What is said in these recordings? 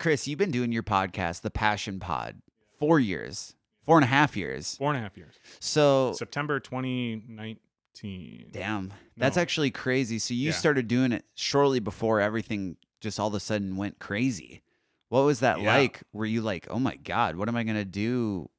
Chris, you've been doing your podcast, The Passion Pod, 4 years, 4.5 years. 4.5 years. So September 2019. damn, that's actually crazy. So you Yeah. started doing it shortly before everything just all of a sudden went crazy. What was that like? Were you like, oh my God, what am I going to do?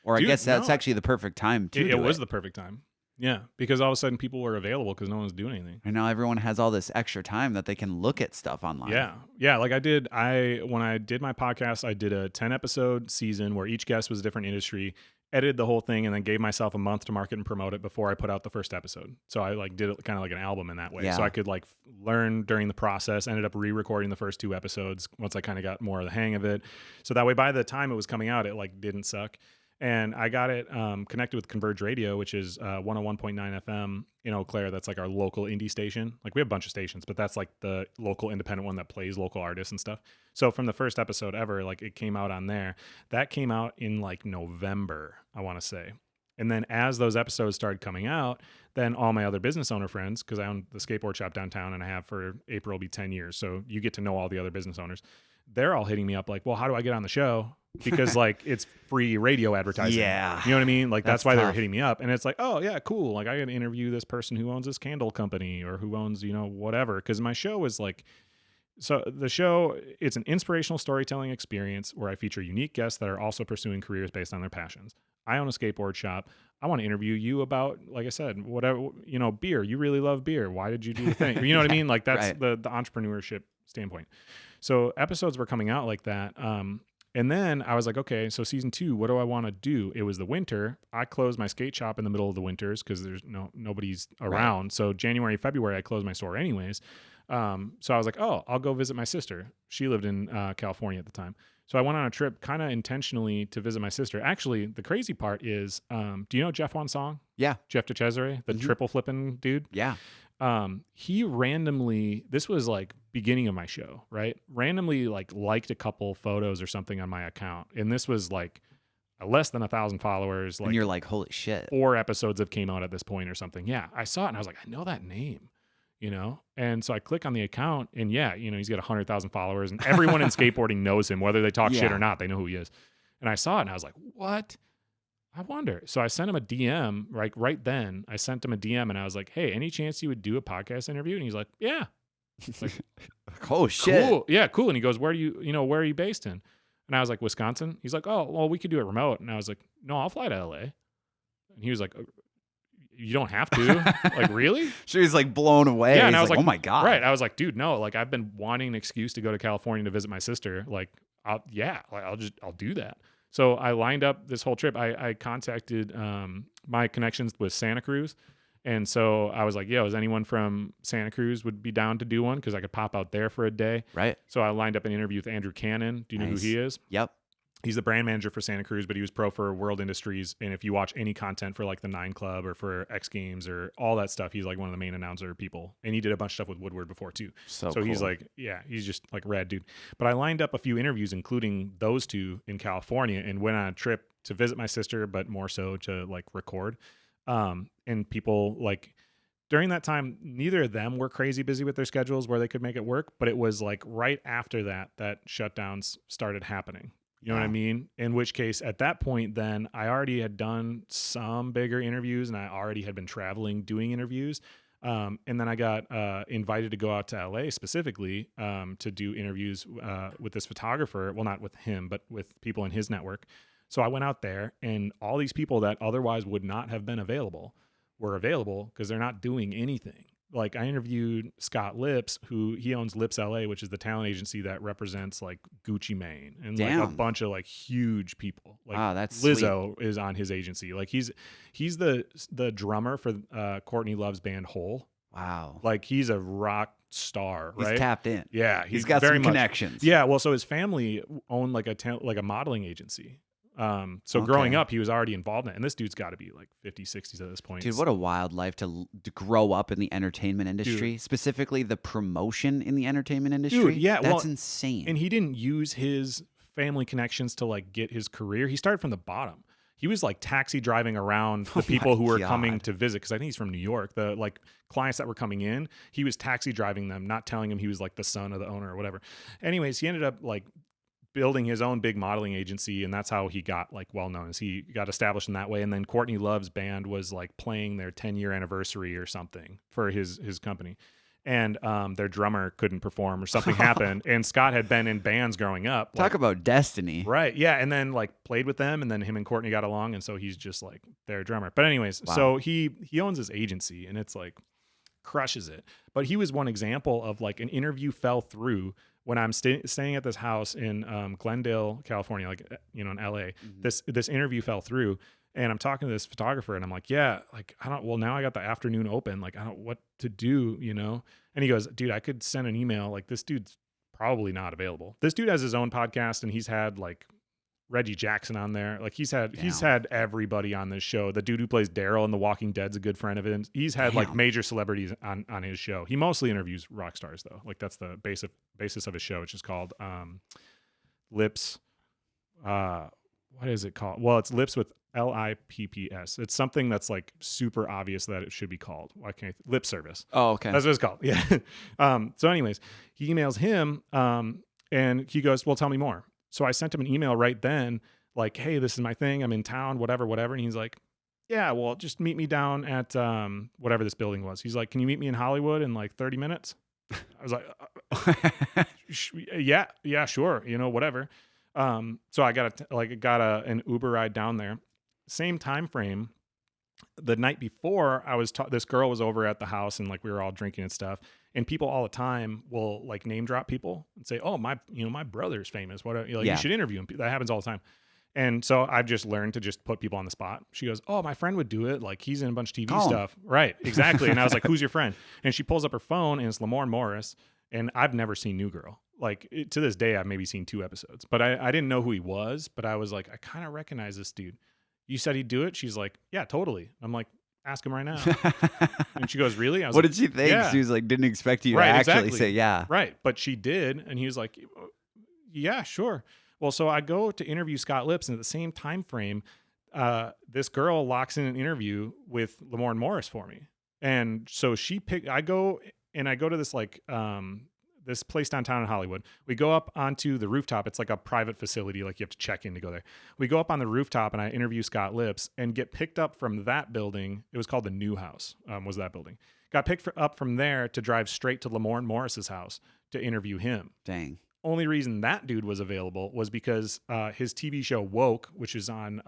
Or Dude, I guess that's no. actually the perfect time to do it. It was the perfect time. Yeah, because all of a sudden people were available because no one was doing anything. And now everyone has all this extra time that they can look at stuff online. Yeah. Like when I did my podcast, I did a 10-episode season where each guest was a different industry, edited the whole thing, and then gave myself a month to market and promote it before I put out the first episode. So I like did it kind of like an album in that way. Yeah. So I could like learn during the process, ended up re-recording the first 2 episodes once I kind of got more of the hang of it. So that way, by the time it was coming out, it like didn't suck. And I got it connected with Converge Radio, which is 101.9 FM in Eau Claire. That's like our local indie station. Like we have a bunch of stations, but that's like the local independent one that plays local artists and stuff. So from the first episode ever, like it came out on there. That came out in like November, I want to say. And then as those episodes started coming out, then all my other business owner friends, because I own the skateboard shop downtown and I have for April will be 10 years. So you get to know all the other business owners. They're all hitting me up like, well, how do I get on the show? Because like it's free radio advertising. Yeah. You know what I mean? Like that's why tough. they were hitting me up. And it's like, oh yeah, cool. Like I can interview this person who owns this candle company or who owns, whatever. Cause my show is like, so the show, it's an inspirational storytelling experience where I feature unique guests that are also pursuing careers based on their passions. I own a skateboard shop. I want to interview you about, like I said, whatever, beer. You really love beer. Why did you do the thing? You know what I mean? Like that's Right. the entrepreneurship standpoint. So episodes were coming out like that. And then I was like, okay, so season 2, what do I want to do? It was the winter. I closed my skate shop in the middle of the winters because there's nobody's around. Right. So January, February, I closed my store anyways. So I was like, oh, I'll go visit my sister. She lived in California at the time. So I went on a trip kind of intentionally to visit my sister. Actually, the crazy part is, do you know Jeff Song? Yeah. Jeff Dechesare, the triple flipping dude? Yeah. He randomly, this was like beginning of my show, right? Randomly liked a couple photos or something on my account. And this was like less than 1,000 followers. And you're like, holy shit. 4 episodes have came out at this point or something. Yeah. I saw it and I was like, I know that name, And so I click on the account and he's got 100,000 followers and everyone in skateboarding knows him, whether they talk shit or not, they know who he is. And I saw it and I was like, what? I wonder. So I sent him a DM right then. I sent him a DM and I was like, hey, any chance you would do a podcast interview? And he's like, yeah. Like, oh shit. Cool. Yeah, cool. And he goes, where are you based in? And I was like, Wisconsin. He's like, oh, well, we could do it remote. And I was like, no, I'll fly to LA. And he was like, you don't have to. Like, really? So he's like blown away. Yeah, and he's I was like, oh my God. Right. I was like, dude, no, like I've been wanting an excuse to go to California to visit my sister. Like, I'll do that. So I lined up this whole trip. I contacted my connections with Santa Cruz. And so I was like, yo, is anyone from Santa Cruz would be down to do one? Because I could pop out there for a day. Right. So I lined up an interview with Andrew Cannon. Do you know who he is? Yep. He's the brand manager for Santa Cruz, but he was pro for World Industries. And if you watch any content for like the 9 Club or for X Games or all that stuff, he's like one of the main announcer people. And he did a bunch of stuff with Woodward before too. So cool. He's like, yeah, he's just like a rad dude. But I lined up a few interviews, including those 2 in California, and went on a trip to visit my sister, but more so to like record. And people like during that time, neither of them were crazy busy with their schedules where they could make it work. But it was like right after that shutdowns started happening. You know what I mean? In which case, at that point, then I already had done some bigger interviews and I already had been traveling doing interviews. And then I got invited to go out to LA specifically to do interviews with this photographer. Well, not with him, but with people in his network. So I went out there and all these people that otherwise would not have been available were available because they're not doing anything. Like I interviewed Scott Lips, who he owns Lips LA, which is the talent agency that represents like Gucci Mane and like a bunch of like huge people. Like that's Lizzo sweet. is on his agency. Like he's the drummer for Courtney Love's band Hole. Wow. Like he's a rock star, right? He's tapped in. Yeah, he's got very some connections. Yeah, well, so his family owned like a modeling agency. So growing up, he was already involved in it. And this dude's got to be like 50, 60s at this point. Dude, what a wild life to grow up in the entertainment industry, specifically the promotion in the entertainment industry. Dude, yeah. That's insane. And he didn't use his family connections to like get his career. He started from the bottom. He was like taxi driving around the people who were coming to visit. Cause I think he's from New York. The like clients that were coming in, he was taxi driving them, not telling him he was like the son of the owner or whatever. Anyways, he ended up like building his own big modeling agency, and that's how he got like well known. Is he got established in that way, and then Courtney Love's band was like playing their 10-year anniversary or something for his company, and their drummer couldn't perform or something happened, and Scott had been in bands growing up. Talk about destiny, right? Yeah, and then like played with them, and then him and Courtney got along, and so he's just like their drummer. But anyways, Wow. so he owns his agency, and it's like crushes it. But he was one example of like an interview fell through. When I'm staying at this house in Glendale, California, like, you know, in LA, this interview fell through, and I'm talking to this photographer, and I'm like, yeah, like, well, now I got the afternoon open. Like, I don't know what to do, you know? And he goes, dude, I could send an email. Like, this dude's probably not available. This dude has his own podcast, and he's had like Reggie Jackson on there. Like he's had everybody on this show. The dude who plays Daryl in The Walking Dead's a good friend of his. He's had like major celebrities on his show. He mostly interviews rock stars though. Like that's the basis of his show, which is called Lips. What is it called? Well, it's Lips with LIPPS. It's something that's like super obvious that it should be called. Why can't Lip Service? Oh, okay. That's what it's called. Yeah. So anyways, he emails him and he goes, well, tell me more. So I sent him an email right then, like, hey, this is my thing. I'm in town, whatever. And he's like, yeah, well, just meet me down at whatever this building was. He's like, can you meet me in Hollywood in like 30 minutes? I was like, yeah, sure. You know, whatever. So I got an Uber ride down there. Same time frame. The night before, this girl was over at the house, and like we were all drinking and stuff. And people all the time will like name drop people and say, "Oh, my brother's famous. What? You should interview him." That happens all the time. And so I've just learned to just put people on the spot. She goes, "Oh, my friend would do it. Like he's in a bunch of TV stuff." Right? Exactly. And I was like, "Who's your friend?" And she pulls up her phone, and it's Lamorne Morris. And I've never seen New Girl. Like to this day, I've maybe seen 2 episodes, but I didn't know who he was. But I was like, I kind of recognize this dude. You said he'd do it. She's like, yeah, totally. I'm like, ask him right now. And she goes, really? I was what did she think? Yeah. She was like, didn't expect you to actually say yeah. Right. But she did. And he was like, yeah, sure. Well, so I go to interview Scott Lips, and at the same time frame, this girl locks in an interview with Lamorne Morris for me. And so I go to this like this place downtown in Hollywood. We go up onto the rooftop. It's like a private facility. Like you have to check in to go there. We go up on the rooftop, and I interview Scott Lips and get picked up from that building. It was called the New House, was that building. Got picked up from there to drive straight to Lamorne Morris's house to interview him. Dang. Only reason that dude was available was because his TV show Woke, which is on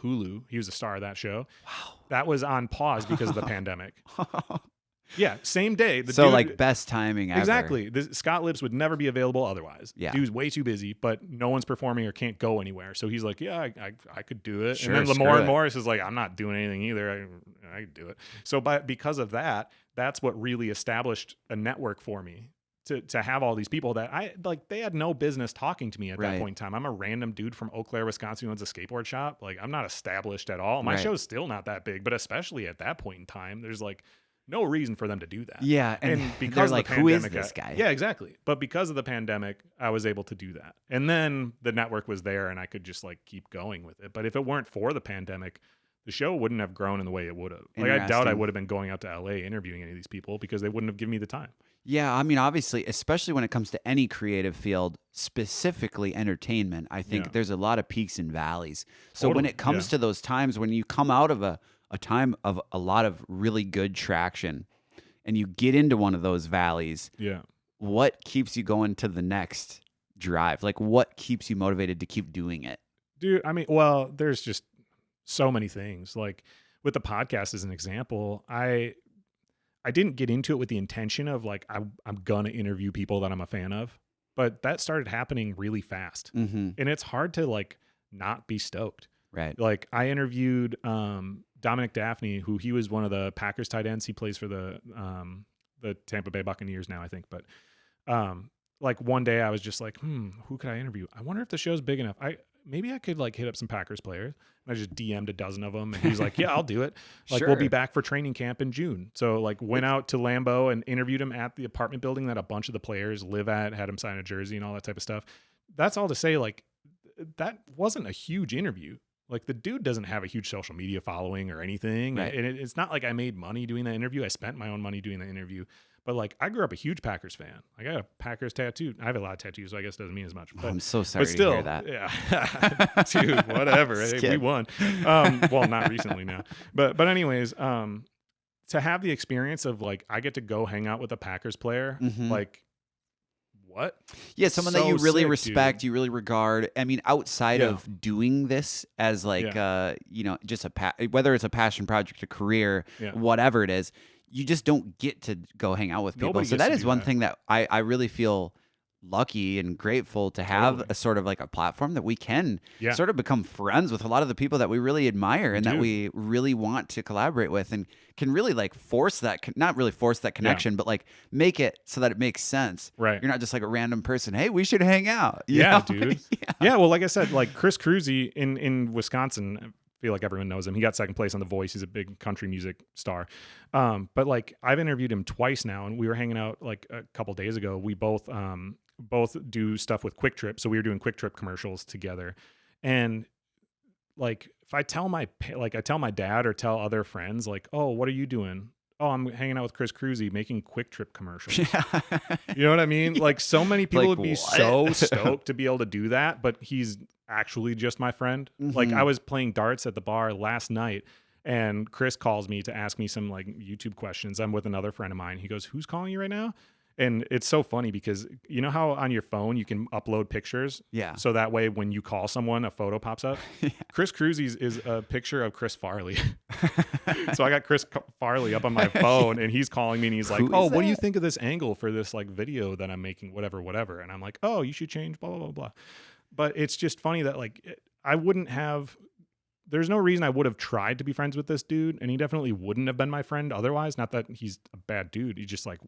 Hulu, he was a star of that show. Wow. That was on pause because of the pandemic. Yeah, same day. So like best timing ever. Exactly. Scott Lips would never be available otherwise. Yeah. Dude's way too busy, but no one's performing or can't go anywhere. So he's like, yeah, I could do it. Sure, and then Lamorne Morris is like, I'm not doing anything either. I could do it. So because of that, that's what really established a network for me to have all these people that they had no business talking to me at that point in time. I'm a random dude from Eau Claire, Wisconsin who owns a skateboard shop. Like I'm not established at all. My show's still not that big, but especially at that point in time, there's like no reason for them to do that. Yeah. And because they're like, of the pandemic, who is this guy? Yeah, exactly. But because of the pandemic, I was able to do that. And then the network was there, and I could just like keep going with it. But if it weren't for the pandemic, the show wouldn't have grown in the way it would have. Like I doubt I would have been going out to LA interviewing any of these people because they wouldn't have given me the time. Yeah, I mean, obviously, especially when it comes to any creative field, specifically entertainment, I think there's a lot of peaks and valleys. So when it comes to those times when you come out of a time of a lot of really good traction and you get into one of those valleys, what keeps you going to the next drive? Like what keeps you motivated to keep doing it? Dude, I mean, well, there's just so many things. Like with the podcast as an example, I didn't get into it with the intention of like, I'm going to interview people that I'm a fan of, but that started happening really fast. Mm-hmm. And it's hard to like not be stoked. Right. Like I interviewed Dominique Dafney, who he was one of the Packers tight ends. He plays for the Tampa Bay Buccaneers now, I think. But like one day I was just like, who could I interview? I wonder if the show's big enough. Maybe I could like hit up some Packers players. And I just DM'd a dozen of them, and he's like, yeah, I'll do it. Like we'll be back for training camp in June. So like went out to Lambeau and interviewed him at the apartment building that a bunch of the players live at, had him sign a jersey and all that type of stuff. That's all to say, like, that wasn't a huge interview. Like the dude doesn't have a huge social media following or anything. Right. And it's not like I made money doing that interview. I spent my own money doing the interview. But like I grew up a huge Packers fan. I got a Packers tattoo. I have a lot of tattoos, so I guess it doesn't mean as much. But, I'm so sorry to hear that. Yeah. Dude, whatever. Hey, we won. Well, not recently now. But anyways, to have the experience of like I get to go hang out with a Packers player, like what? Yeah, someone that you really respect, you really regard. I mean, outside of doing this as like just whether it's a passion project, a career, whatever it is, you just don't get to go hang out with people. So that is one thing that I really feel lucky and grateful to have a sort of like a platform that we can sort of become friends with a lot of the people that we really admire and that we really want to collaborate with, and can really like not really force that connection, but like make it so that it makes sense. Right. You're not just like a random person. Hey, we should hang out. You know? Dude. Yeah. Well, like I said, like Chris Cruzy in Wisconsin, I feel like everyone knows him. He got second place on The Voice. He's a big country music star. But like I've interviewed him twice now, and we were hanging out like a couple days ago. We both do stuff with Quick Trip. So we were doing Quick Trip commercials together. And like, if I tell my dad or tell other friends, like, oh, what are you doing? Oh, I'm hanging out with Chris Cruzy making Quick Trip commercials. You know what I mean? Like so many people would be so stoked to be able to do that, but he's actually just my friend. Like I was playing darts at the bar last night, and Chris calls me to ask me some like YouTube questions. I'm with another friend of mine. He goes, "Who's calling you right now?" And it's so funny because you know how on your phone you can upload pictures? Yeah. So that way when you call someone, a photo pops up. Chris Cruzy's is a picture of Chris Farley. So I got Chris Farley up on my phone, and he's calling me, and he's like, "Oh, what do you think of this angle for this like video that I'm making, whatever." And I'm like, "Oh, you should change blah, blah, blah, blah." But it's just funny that like there's no reason I would have tried to be friends with this dude, and he definitely wouldn't have been my friend otherwise. Not that he's a bad dude. He's just like,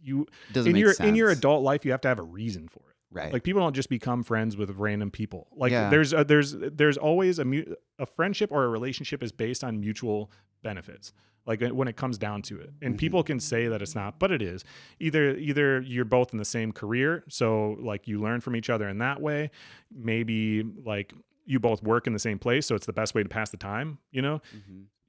in your adult life, you have to have a reason for it. Right. Like people don't just become friends with random people. Like there's always a friendship or a relationship is based on mutual benefits. Like when it comes down to it, and people can say that it's not, but it is. Either you're both in the same career, so like you learn from each other in that way. Maybe like you both work in the same place, so it's the best way to pass the time. You know,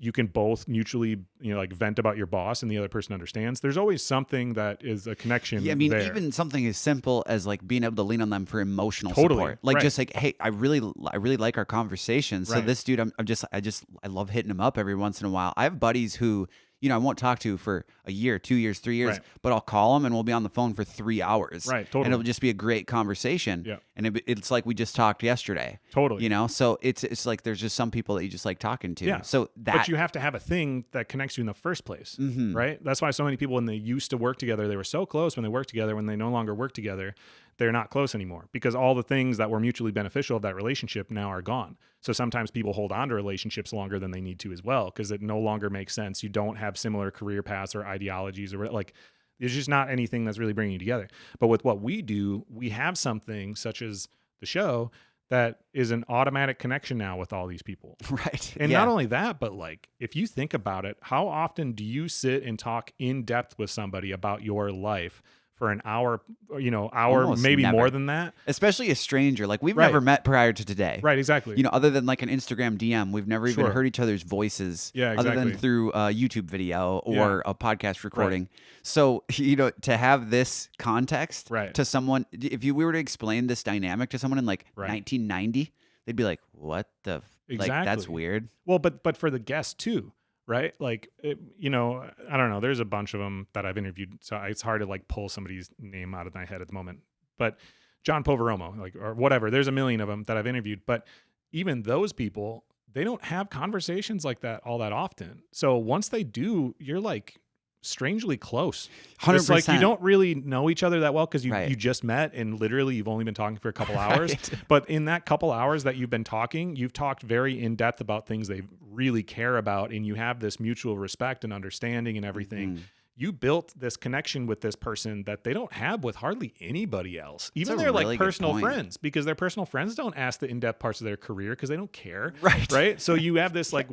you can both mutually, like vent about your boss, and the other person understands. There's always something that is a connection. Yeah, I mean, even something as simple as like being able to lean on them for emotional support. Like just like, hey, I really like our conversation. So this dude, I love hitting him up every once in a while. I have buddies who, I won't talk to for a year, 2 years, 3 years, but I'll call them and we'll be on the phone for 3 hours. Right, totally. And it'll just be a great conversation. Yeah. And it's like we just talked yesterday. Totally. So it's like there's just some people that you just like talking to. Yeah. So but you have to have a thing that connects you in the first place, right? That's why so many people, when they used to work together, they were so close when they worked together. When they no longer work together, they're not close anymore because all the things that were mutually beneficial of that relationship now are gone. So sometimes people hold on to relationships longer than they need to as well because it no longer makes sense. You don't have similar career paths or ideologies or like there's just not anything that's really bringing you together. But with what we do, we have something such as the show that is an automatic connection now with all these people. Right. And not only that, but like if you think about it, how often do you sit and talk in depth with somebody about your life for an hour, almost maybe never. More than that. Especially a stranger. Like we've never met prior to today. Right, exactly. Other than like an Instagram DM, we've never even heard each other's voices. Yeah, exactly. Other than through a YouTube video or a podcast recording. Right. So, to have this context to someone, if we were to explain this dynamic to someone in like 1990, they'd be like, what the, exactly. Like, that's weird. Well, but for the guest too. Right? Like, I don't know. There's a bunch of them that I've interviewed. So it's hard to like pull somebody's name out of my head at the moment, but John Poveromo, or whatever, there's a million of them that I've interviewed, but even those people, they don't have conversations like that all that often. So once they do, you're like strangely close. 100%. It's like you don't really know each other that well because you just met and literally you've only been talking for a couple hours. But in that couple hours that you've been talking, you've talked very in depth about things they really care about, and you have this mutual respect and understanding and everything. You built this connection with this person that they don't have with hardly anybody else. Even their really like personal friends, because their personal friends don't ask the in-depth parts of their career because they don't care. Right. So you have this like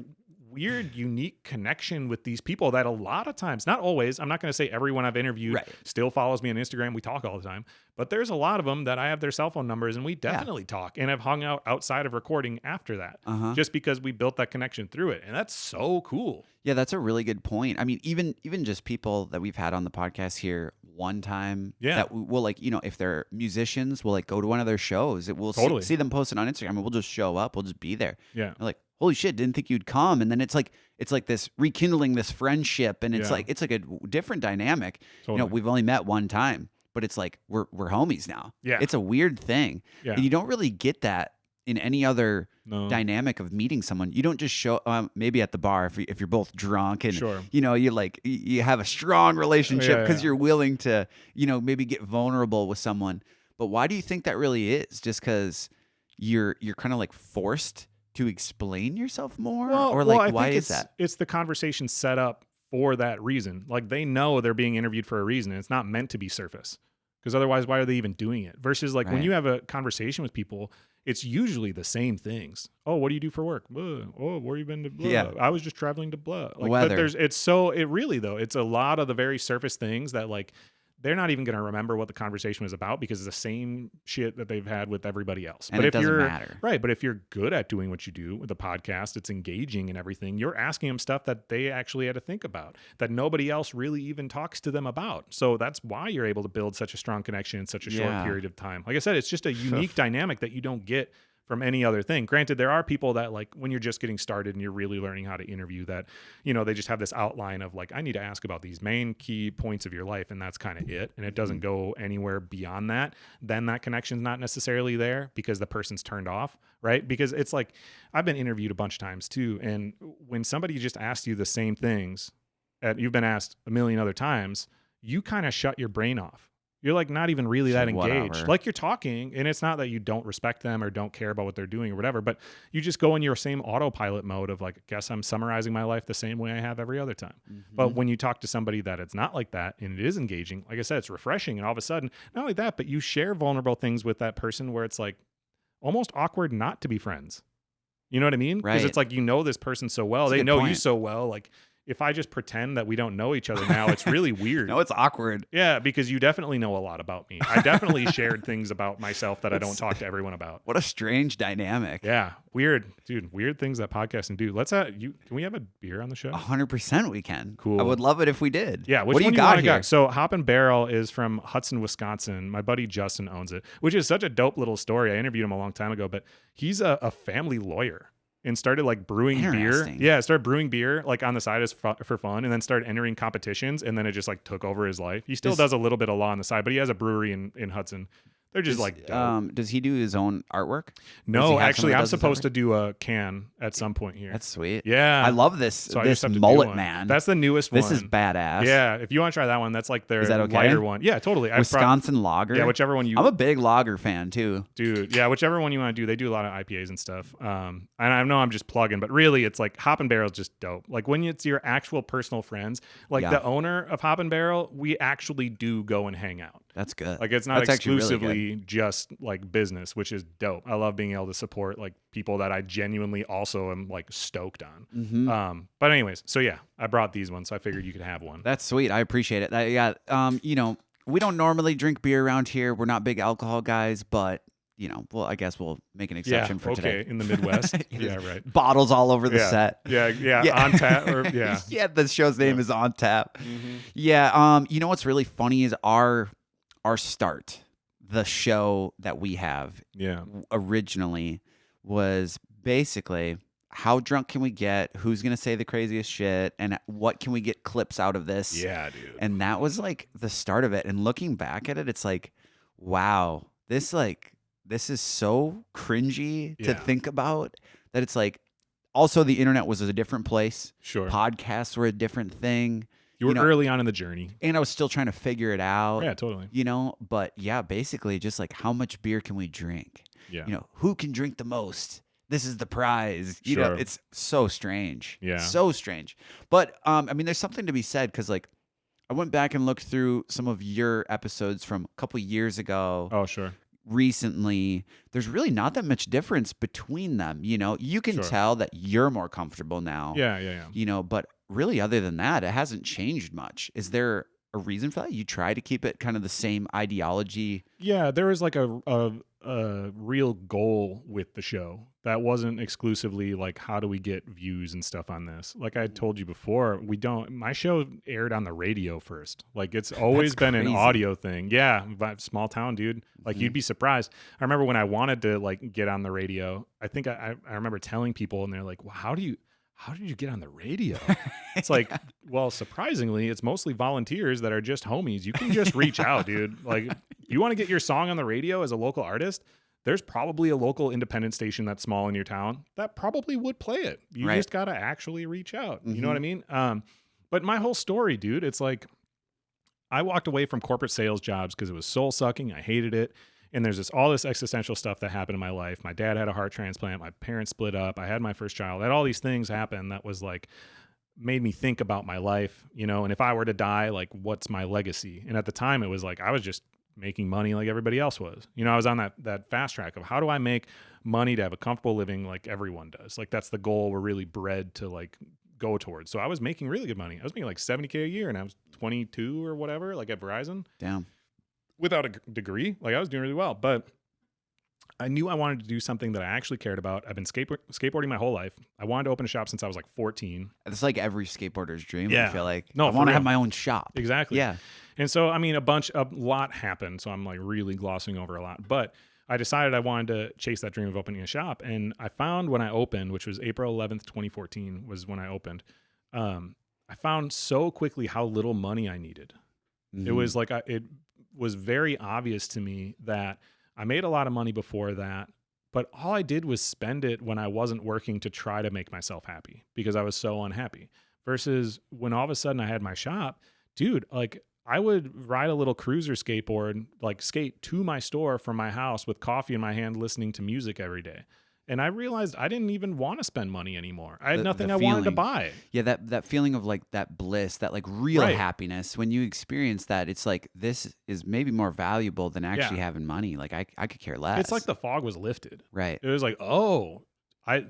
weird, unique connection with these people that a lot of times, not always, I'm not going to say everyone I've interviewed still follows me on Instagram. We talk all the time, but there's a lot of them that I have their cell phone numbers and we definitely talk and have hung out outside of recording after that, just because we built that connection through it. And that's so cool. Yeah, that's a really good point. I mean, even just people that we've had on the podcast here one time that we'll like, you know, if they're musicians, we'll like go to one of their shows. We'll see them posted on Instagram and we'll just show up. We'll just be there. Yeah. We're like, holy shit, didn't think you'd come. And then it's like this rekindling this friendship. And it's like a different dynamic. You know, we've only met one time, but it's like we're homies now. Yeah. It's a weird thing. Yeah. And you don't really get that in any other dynamic of meeting someone. You don't just show maybe at the bar if you're both drunk and you know you have a strong relationship because you're willing to, you know, maybe get vulnerable with someone. But why do you think that really is? Just because you're kind of like forced to explain yourself more, or like why is that? It's the conversation set up for that reason. Like they know they're being interviewed for a reason. And it's not meant to be surface, because otherwise, why are they even doing it? Versus like when you have a conversation with people, it's usually the same things. Oh, what do you do for work? Blah. Oh, where you been to blah? Yeah. I was just traveling to blah. Like, weather. But it's a lot of the very surface things that like they're not even going to remember what the conversation was about because it's the same shit that they've had with everybody else. And but it doesn't matter. Right. But if you're good at doing what you do with the podcast, it's engaging and everything, you're asking them stuff that they actually had to think about, that nobody else really even talks to them about. So that's why you're able to build such a strong connection in such a short period of time. Like I said, it's just a unique dynamic that you don't get from any other thing. Granted, there are people that like when you're just getting started and you're really learning how to interview that, you know, they just have this outline of like, I need to ask about these main key points of your life. And that's kind of it. And it doesn't go anywhere beyond that. Then that connection's not necessarily there because the person's turned off, right? Because it's like, I've been interviewed a bunch of times too. And when somebody just asks you the same things that you've been asked a million other times, you kind of shut your brain off. You're like not even really that engaged. Whatever. Like you're talking, and it's not that you don't respect them or don't care about what they're doing or whatever, but you just go in your same autopilot mode of like, guess I'm summarizing my life the same way I have every other time. But when you talk to somebody that it's not like that and it is engaging, like I said, it's refreshing. And all of a sudden, not only that, but you share vulnerable things with that person where it's like almost awkward not to be friends. You know what I mean? Because it's like, you know, this person so well, they know you so well. Like, if I just pretend that we don't know each other now, it's really weird. No, it's awkward. Yeah, because you definitely know a lot about me. I definitely shared things about myself that I don't talk to everyone about. What a strange dynamic. Yeah, weird. Dude, weird things that podcasting do. Can we have a beer on the show? 100% we can. Cool. I would love it if we did. Yeah, what do you got here? So Hop and Barrel is from Hudson, Wisconsin. My buddy Justin owns it, which is such a dope little story. I interviewed him a long time ago, but he's a family lawyer. And started like brewing beer. Yeah, started brewing beer like on the side for fun, and then started entering competitions, and then it just like took over his life. He still does a little bit of law on the side, but he has a brewery in Hudson. They're just dope. Does he do his own artwork? No, actually, I'm supposed to do a can at some point here. That's sweet. Yeah, I love this. So this mullet man. That's the newest one. This is badass. Yeah, if you want to try that one, that's like their lighter one. Yeah, totally. Wisconsin lager. Yeah, whichever one you. I'm a big lager fan too, dude. Yeah, whichever one you want to do. They do a lot of IPAs and stuff. And I know I'm just plugging, but really, it's like Hop and Barrel is just dope. Like when it's your actual personal friends, like the owner of Hop and Barrel, we actually do go and hang out. That's good. Like it's not exclusively just like business, which is dope. I love being able to support like people that I genuinely also am like stoked on. But anyways, so yeah, I brought these ones, so I figured you could have one. That's sweet. I appreciate it. You know, we don't normally drink beer around here. We're not big alcohol guys, but you know, well, I guess we'll make an exception for today. In the Midwest. Yeah, right. Bottles all over the set. Yeah. On tap or yeah, the show's name is On Tap. Yeah. You know what's really funny is our start, the show that we have originally was basically how drunk can we get, who's going to say the craziest shit, and what can we get clips out of this. Yeah, dude. And that was like the start of it. And looking back at it, it's like, wow, this is so cringy to think about that. It's like, also the internet was a different place. Sure. Podcasts were a different thing. You were early on in the journey. And I was still trying to figure it out. Yeah, totally. You know, but yeah, basically just like how much beer can we drink? Yeah. You know, who can drink the most? This is the prize. You know, it's so strange. Yeah. So strange. But I mean, there's something to be said because like I went back and looked through some of your episodes from a couple years ago. Oh, sure. recently, there's really not that much difference between them. You can tell that you're more comfortable now. Yeah. But really, other than that, it hasn't changed much. Is there a reason for that? You try to keep it kind of the same ideology? Yeah, there was like a real goal with the show that wasn't exclusively like, how do we get views and stuff on this? Like I told you before, my show aired on the radio first. Like it's always been an audio thing. Yeah, small town, dude. Like you'd be surprised. I remember when I wanted to like get on the radio, I think I remember telling people, and they're like, well, how did you get on the radio? It's like, well, surprisingly, it's mostly volunteers that are just homies. You can just reach out, dude. Like, you want to get your song on the radio as a local artist? There's probably a local independent station that's small in your town that probably would play it. You just got to actually reach out. You know what I mean? But my whole story, dude, it's like I walked away from corporate sales jobs because it was soul sucking. I hated it. And there's all this existential stuff that happened in my life. My dad had a heart transplant. My parents split up. I had my first child. I had all these things happen that was like, made me think about my life, and if I were to die, like, what's my legacy? And at the time it was like, I was just making money like everybody else was. I was on that fast track of how do I make money to have a comfortable living like everyone does? Like, that's the goal we're really bred to like go towards. So I was making really good money. I was making like $70K a year, and I was 22 or whatever, like at Verizon. Damn. Without a degree, like I was doing really well, but I knew I wanted to do something that I actually cared about. I've been skateboarding my whole life. I wanted to open a shop since I was like 14. It's like every skateboarder's dream. Yeah. I feel like No, I want to have my own shop. Exactly. Yeah. And so, I mean, a lot happened. So I'm like really glossing over a lot, but I decided I wanted to chase that dream of opening a shop. And I found when I opened, which was April 11th, 2014 was when I opened. I found so quickly how little money I needed. It was like, it was very obvious to me that I made a lot of money before that, but all I did was spend it when I wasn't working to try to make myself happy because I was so unhappy. Versus when all of a sudden I had my shop, dude, like I would ride a little cruiser skateboard, like skate to my store from my house with coffee in my hand, listening to music every day. And I realized I didn't even want to spend money anymore. I had nothing I wanted to buy. Yeah, that feeling of like that bliss, that like real happiness. When you experience that, it's like this is maybe more valuable than actually having money. Like I could care less. It's like the fog was lifted. Right. It was like,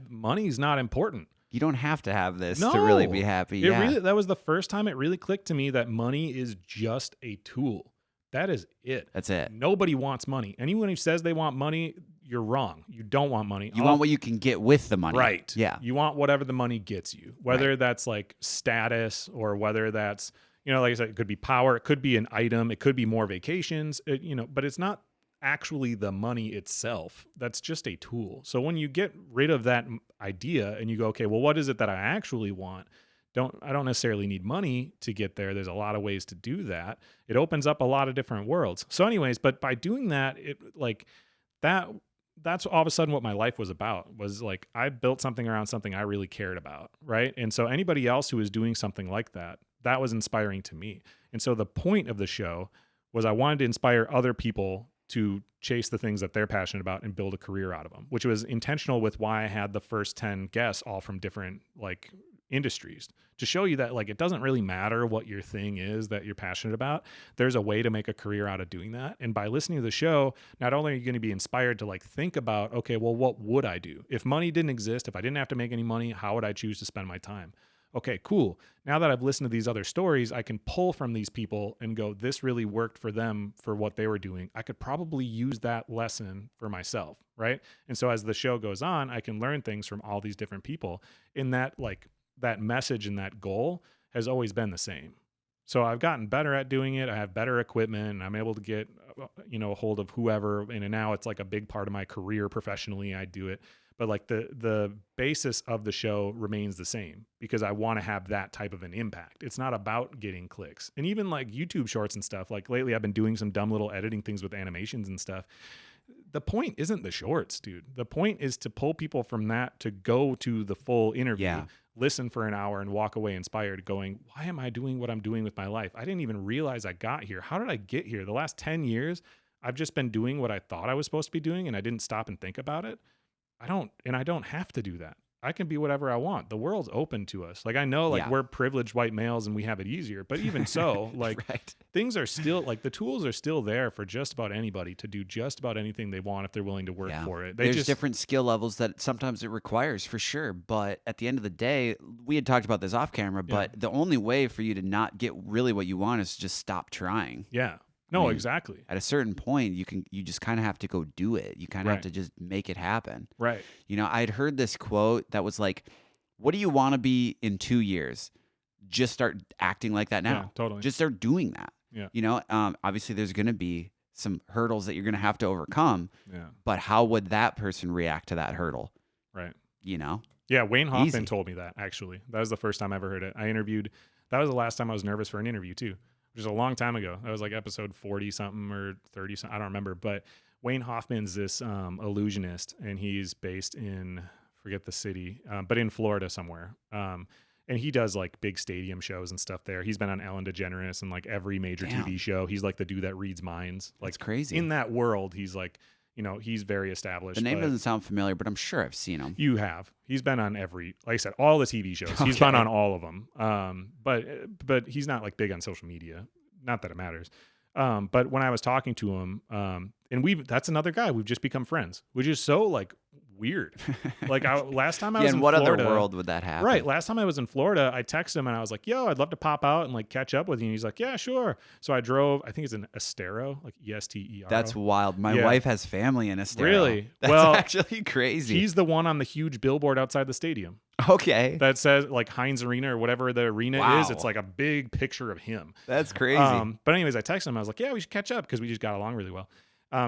money's not important. You don't have to have this to really be happy. That was the first time it really clicked to me that money is just a tool. That is it. That's it. Nobody wants money. Anyone who says they want money, you're wrong. You don't want money. You want what you can get with the money. Right. Yeah. You want whatever the money gets you, whether that's like status or whether that's, like I said, it could be power. It could be an item. It could be more vacations, but it's not actually the money itself. That's just a tool. So when you get rid of that idea and you go, okay, well, what is it that I actually want? I don't necessarily need money to get there. There's a lot of ways to do that. It opens up a lot of different worlds. So anyways, but by doing that, that's all of a sudden what my life was about, was like, I built something around something I really cared about. Right. And so anybody else who was doing something like that was inspiring to me. And so the point of the show was I wanted to inspire other people to chase the things that they're passionate about and build a career out of them, which was intentional with why I had the first 10 guests all from different like industries, to show you that like it doesn't really matter what your thing is that you're passionate about. There's a way to make a career out of doing that. And by listening to the show, not only are you going to be inspired to like think about, okay, well, what would I do if money didn't exist? If I didn't have to make any money, how would I choose to spend my time? Okay, cool. Now that I've listened to these other stories, I can pull from these people and go, this really worked for them for what they were doing. I could probably use that lesson for myself, right? And so as the show goes on, I can learn things from all these different people. In that, like, that message and that goal has always been the same. So I've gotten better at doing it. I have better equipment, and I'm able to get, a hold of whoever. And now it's like a big part of my career professionally. I do it. But like the basis of the show remains the same, because I want to have that type of an impact. It's not about getting clicks. And even like YouTube shorts and stuff, like lately I've been doing some dumb little editing things with animations and stuff. The point isn't the shorts, dude. The point is to pull people from that to go to the full interview, listen for an hour, and walk away inspired, going, why am I doing what I'm doing with my life? I didn't even realize I got here. How did I get here? The last 10 years, I've just been doing what I thought I was supposed to be doing, and I didn't stop and think about it. I don't have to do that. I can be whatever I want. The world's open to us. Like, I know, like, we're privileged white males and we have it easier, but even so, like, things are still, like, the tools are still there for just about anybody to do just about anything they want if they're willing to work for it. There's different skill levels that sometimes it requires, for sure. But at the end of the day, we had talked about this off camera, but the only way for you to not get really what you want is to just stop trying. Yeah. No, exactly. At a certain point, you just kind of have to go do it. You kind of have to just make it happen. Right. You know, I'd heard this quote that was like, what do you want to be in 2 years? Just start acting like that now. Yeah, totally. Just start doing that. Yeah. You know, obviously there's going to be some hurdles that you're going to have to overcome. Yeah. But how would that person react to that hurdle? Right. You know? Yeah. Wayne Hoffman told me that, actually. That was the first time I ever heard it. That was the last time I was nervous for an interview, too. Which is a long time ago. That was like episode 40 something or 30 something. I don't remember. But Wayne Hoffman's this illusionist, and he's based in, forget the city, but in Florida somewhere. And he does like big stadium shows and stuff there. He's been on Ellen DeGeneres and like every major TV show. He's like the dude that reads minds. Like, that's crazy. In that world, he's like, you know, he's very established. The name doesn't sound familiar, but I'm sure I've seen him. You have. He's been on like I said, all the TV shows. Okay. He's been on all of them. But he's not like big on social media. Not that it matters. But when I was talking to him, and that's another guy, we've just become friends, which is so like weird. Like last time I was in what Florida, other world would that happen? Right. Last time I was in Florida, I texted him and I was like, yo, I'd love to pop out and like catch up with you. And he's like, yeah, sure. So I drove, I think it's in Estero, like Estero. That's wild. My wife has family in Estero. Really? That's actually crazy. He's the one on the huge billboard outside the stadium. Okay. That says like Heinz Arena or whatever the arena is. It's like a big picture of him. That's crazy. But anyways, I texted him. I was like, yeah, we should catch up because we just got along really well.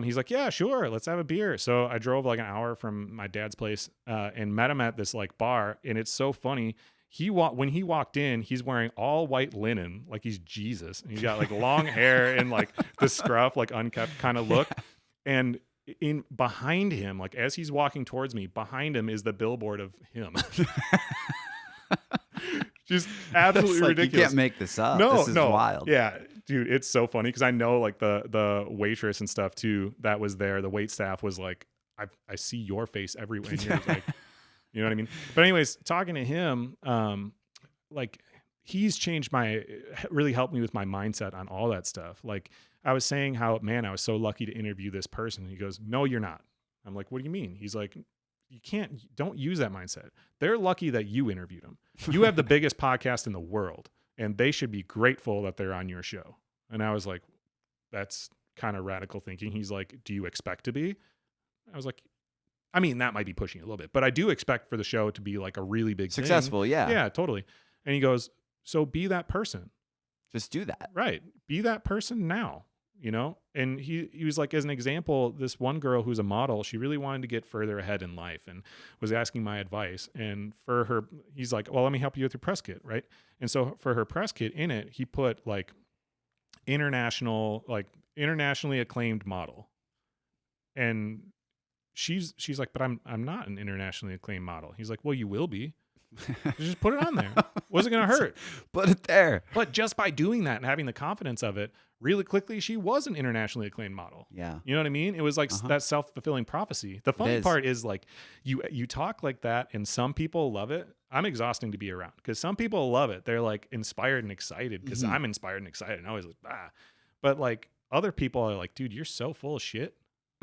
He's like, yeah, sure. Let's have a beer. So I drove like an hour from my dad's place and met him at this like bar. And it's so funny. When he walked in, he's wearing all white linen, like he's Jesus. And he's got like long hair and like the scruff, like unkept kind of look. And behind him, like as he's walking towards me, behind him is the billboard of him. Just absolutely ridiculous. You can't make this up. This is wild. Yeah, dude, it's so funny because I know like the waitress and stuff too that was there. The wait staff was like, I see your face everywhere. And you're like, you know what I mean? But anyways, talking to him, like he's really helped me with my mindset on all that stuff. Like I was saying how, man, I was so lucky to interview this person. And he goes, no, you're not. I'm like, what do you mean? He's like, don't use that mindset. They're lucky that you interviewed them. You have the biggest podcast in the world and they should be grateful that they're on your show. And I was like, that's kind of radical thinking. He's like, do you expect to be? I was like, I mean, that might be pushing it a little bit, but I do expect for the show to be like a really big successful thing. Yeah. Yeah, totally. And he goes, so be that person. Just do that. Right. Be that person now, you know? And he was like, as an example, this one girl who's a model, she really wanted to get further ahead in life and was asking my advice. And for her, he's like, well, let me help you with your press kit. Right. And so for her press kit in it, he put like internationally acclaimed model. And she's like, but I'm not an internationally acclaimed model. He's like, well, you will be. Just put it on there. What's it going to hurt? Put it there. But just by doing that and having the confidence of it, really quickly, she was an internationally acclaimed model. Yeah. You know what I mean? It was like that self-fulfilling prophecy. The funny part is like you talk like that and some people love it. I'm exhausting to be around because some people love it. They're like inspired and excited because I'm inspired and excited and always like, but like other people are like, dude, you're so full of shit.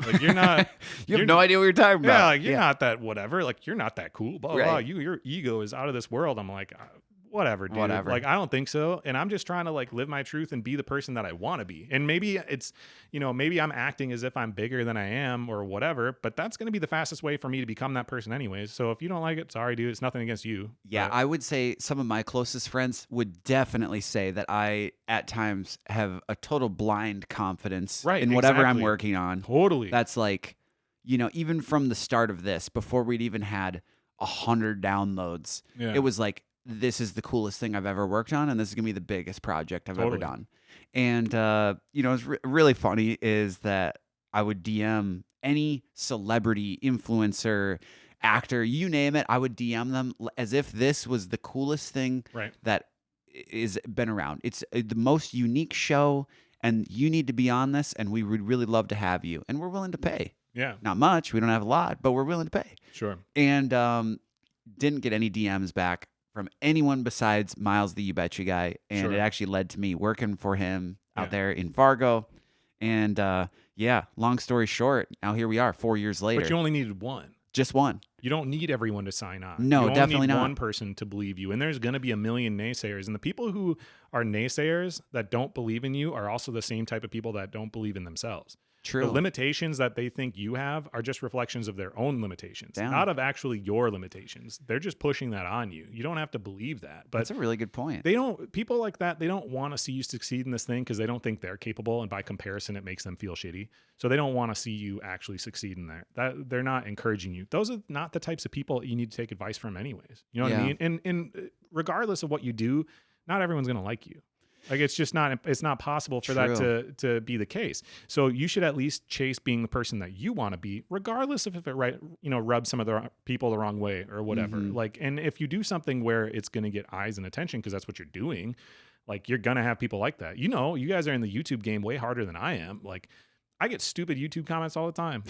Like you're not, you have no idea what you're talking about. Yeah, like you're not that whatever. Like you're not that cool. Blah, blah. Your ego is out of this world. I'm like, whatever, dude. Whatever. Like I don't think so. And I'm just trying to like live my truth and be the person that I want to be. And maybe it's, maybe I'm acting as if I'm bigger than I am or whatever. But that's going to be the fastest way for me to become that person, anyways. So if you don't like it, sorry, dude. It's nothing against you. Yeah, I would say some of my closest friends would definitely say that I, at times, have a total blind confidence in whatever I'm working on. Totally. That's like, even from the start of this, before we'd even had 100 downloads, it was like, this is the coolest thing I've ever worked on, and this is gonna be the biggest project I've ever done. And what's really funny is that I would DM any celebrity, influencer, actor, you name it. I would DM them as if this was the coolest thing that is been around. It's the most unique show, and you need to be on this, and we would really love to have you, and we're willing to pay. Yeah, not much. We don't have a lot, but we're willing to pay. Sure. And didn't get any DMs back from anyone besides Miles the You Betcha guy. And it actually led to me working for him out there in Fargo. And long story short, now here we are 4 years later. But you only needed one. Just one. You don't need everyone to sign on. No, you only definitely need not. one person to believe you. And there's going to be a million naysayers. And the people who are naysayers that don't believe in you are also the same type of people that don't believe in themselves. True. The limitations that they think you have are just reflections of their own limitations, not of actually your limitations. They're just pushing that on you. You don't have to believe that. But that's a really good point. People like that, they don't want to see you succeed in this thing because they don't think they're capable. And by comparison, it makes them feel shitty. So they don't want to see you actually succeed in there. That they're not encouraging you. Those are not the types of people you need to take advice from anyways. You know what I mean? And regardless of what you do, not everyone's going to like you. Like it's not possible for that to be the case. So you should at least chase being the person that you want to be, regardless of if it rubs some of the people the wrong way or whatever. Like, and if you do something where it's going to get eyes and attention because that's what you're doing, like you're going to have people like that. You know, you guys are in the YouTube game way harder than I am. Like I get stupid YouTube comments all the time.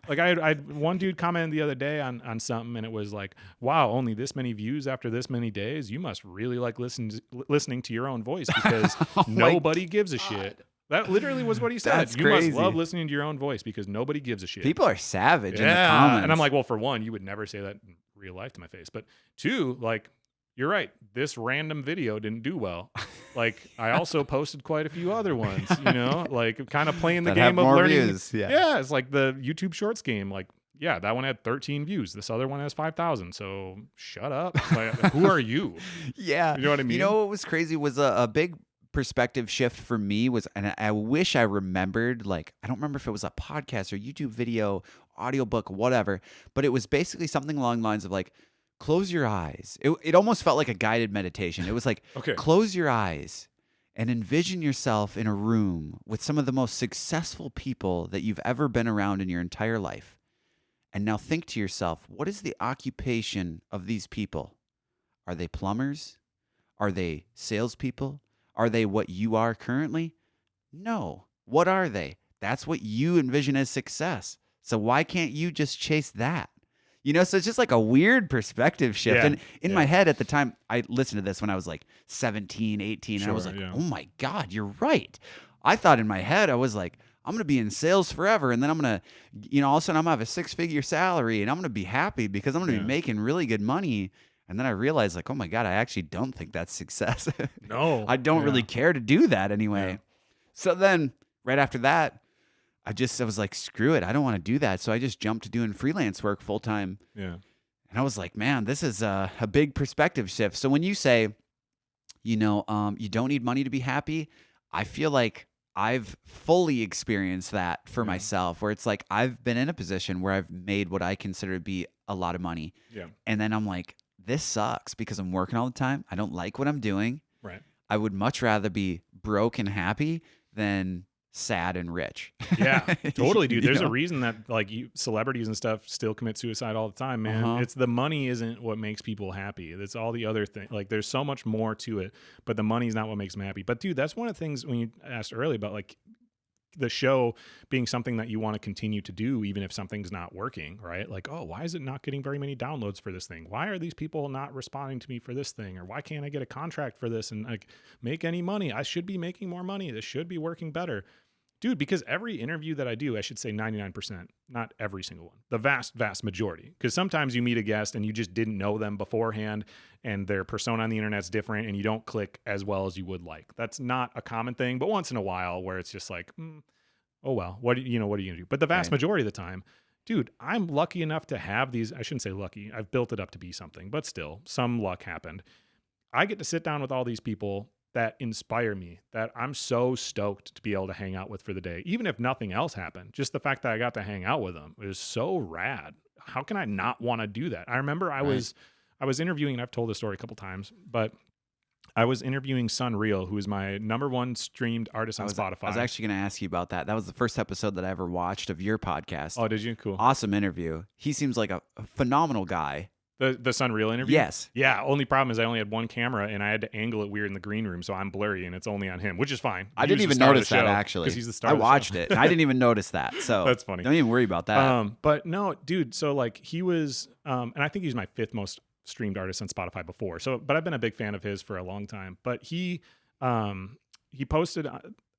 Like I had one dude comment the other day on something, and it was like, "Wow, only this many views after this many days. You must really like listening to your own voice because nobody gives a shit." That literally was what he said. That's you crazy. Must love listening to your own voice because nobody gives a shit. People are savage in the comments. And I'm like, well, for one, you would never say that in real life to my face. But two, like, you're right. This random video didn't do well. Like, I also posted quite a few other ones, you know, like kind of playing the game of learning. Views. Yeah, it's like the YouTube Shorts game. Like, yeah, that one had 13 views. This other one has 5,000. So shut up. Like, who are you? Yeah. You know what I mean? You know what was crazy was a big perspective shift for me was, and I wish I remembered, like, I don't remember if it was a podcast or YouTube video, audiobook, whatever, but it was basically something along the lines of like, close your eyes. It almost felt like a guided meditation. It was like, close your eyes and envision yourself in a room with some of the most successful people that you've ever been around in your entire life. And now think to yourself, what is the occupation of these people? Are they plumbers? Are they salespeople? Are they what you are currently? No. What are they? That's what you envision as success. So why can't you just chase that? You know, so it's just like a weird perspective shift. Yeah, and in my head at the time, I listened to this when I was like 17, 18, and I was like, oh my God, you're right. I thought in my head, I was like, I'm going to be in sales forever. And then I'm going to, you know, all of a sudden I'm going to have a 6-figure salary and I'm going to be happy because I'm going to be making really good money. And then I realized like, oh my God, I actually don't think that's success. No. I don't really care to do that anyway. Yeah. So then right after that, I was like, screw it. I don't want to do that. So I just jumped to doing freelance work full time. Yeah. And I was like, man, this is a big perspective shift. So when you say, you know, you don't need money to be happy, I feel like I've fully experienced that for myself, where it's like I've been in a position where I've made what I consider to be a lot of money. Yeah. And then I'm like, this sucks because I'm working all the time. I don't like what I'm doing. Right. I would much rather be broke and happy than sad and rich. Yeah, totally, dude. There's a reason that like celebrities and stuff still commit suicide all the time, man. It's the money isn't what makes people happy. It's all the other things. Like there's so much more to it, but the money's not what makes them happy. But dude, that's one of the things when you asked earlier about like the show being something that you want to continue to do, even if something's not working, right? Like, oh, why is it not getting very many downloads for this thing? Why are these people not responding to me for this thing? Or why can't I get a contract for this and like make any money? I should be making more money. This should be working better. Dude, because every interview that I do, I should say 99%, not every single one, the vast, vast majority. Because sometimes you meet a guest and you just didn't know them beforehand and their persona on the internet's different and you don't click as well as you would like. That's not a common thing, but once in a while where it's just like, oh, well, what are you going to do? But the vast majority of the time, dude, I'm lucky enough to have these. I shouldn't say lucky. I've built it up to be something, but still, some luck happened. I get to sit down with all these people that inspire me, that I'm so stoked to be able to hang out with for the day. Even if nothing else happened, just the fact that I got to hang out with them is so rad. How can I not want to do that? I remember I was interviewing, and I've told this story a couple times, but I was interviewing Sunreal, who is my #1 streamed artist on Spotify. I was actually going to ask you about that. That was the first episode that I ever watched of your podcast. Oh, did you? Cool. Awesome interview. He seems like a phenomenal guy. The Sunreal interview? Yes. Yeah, only problem is I only had one camera and I had to angle it weird in the green room, so I'm blurry and it's only on him, which is fine. I didn't even notice that, actually. Because he's the star I watched it, and I didn't even notice that, so that's funny. Don't even worry about that. But no, dude, so like he was, and I think he's my 5th most streamed artist on Spotify before. So, but I've been a big fan of his for a long time. But he posted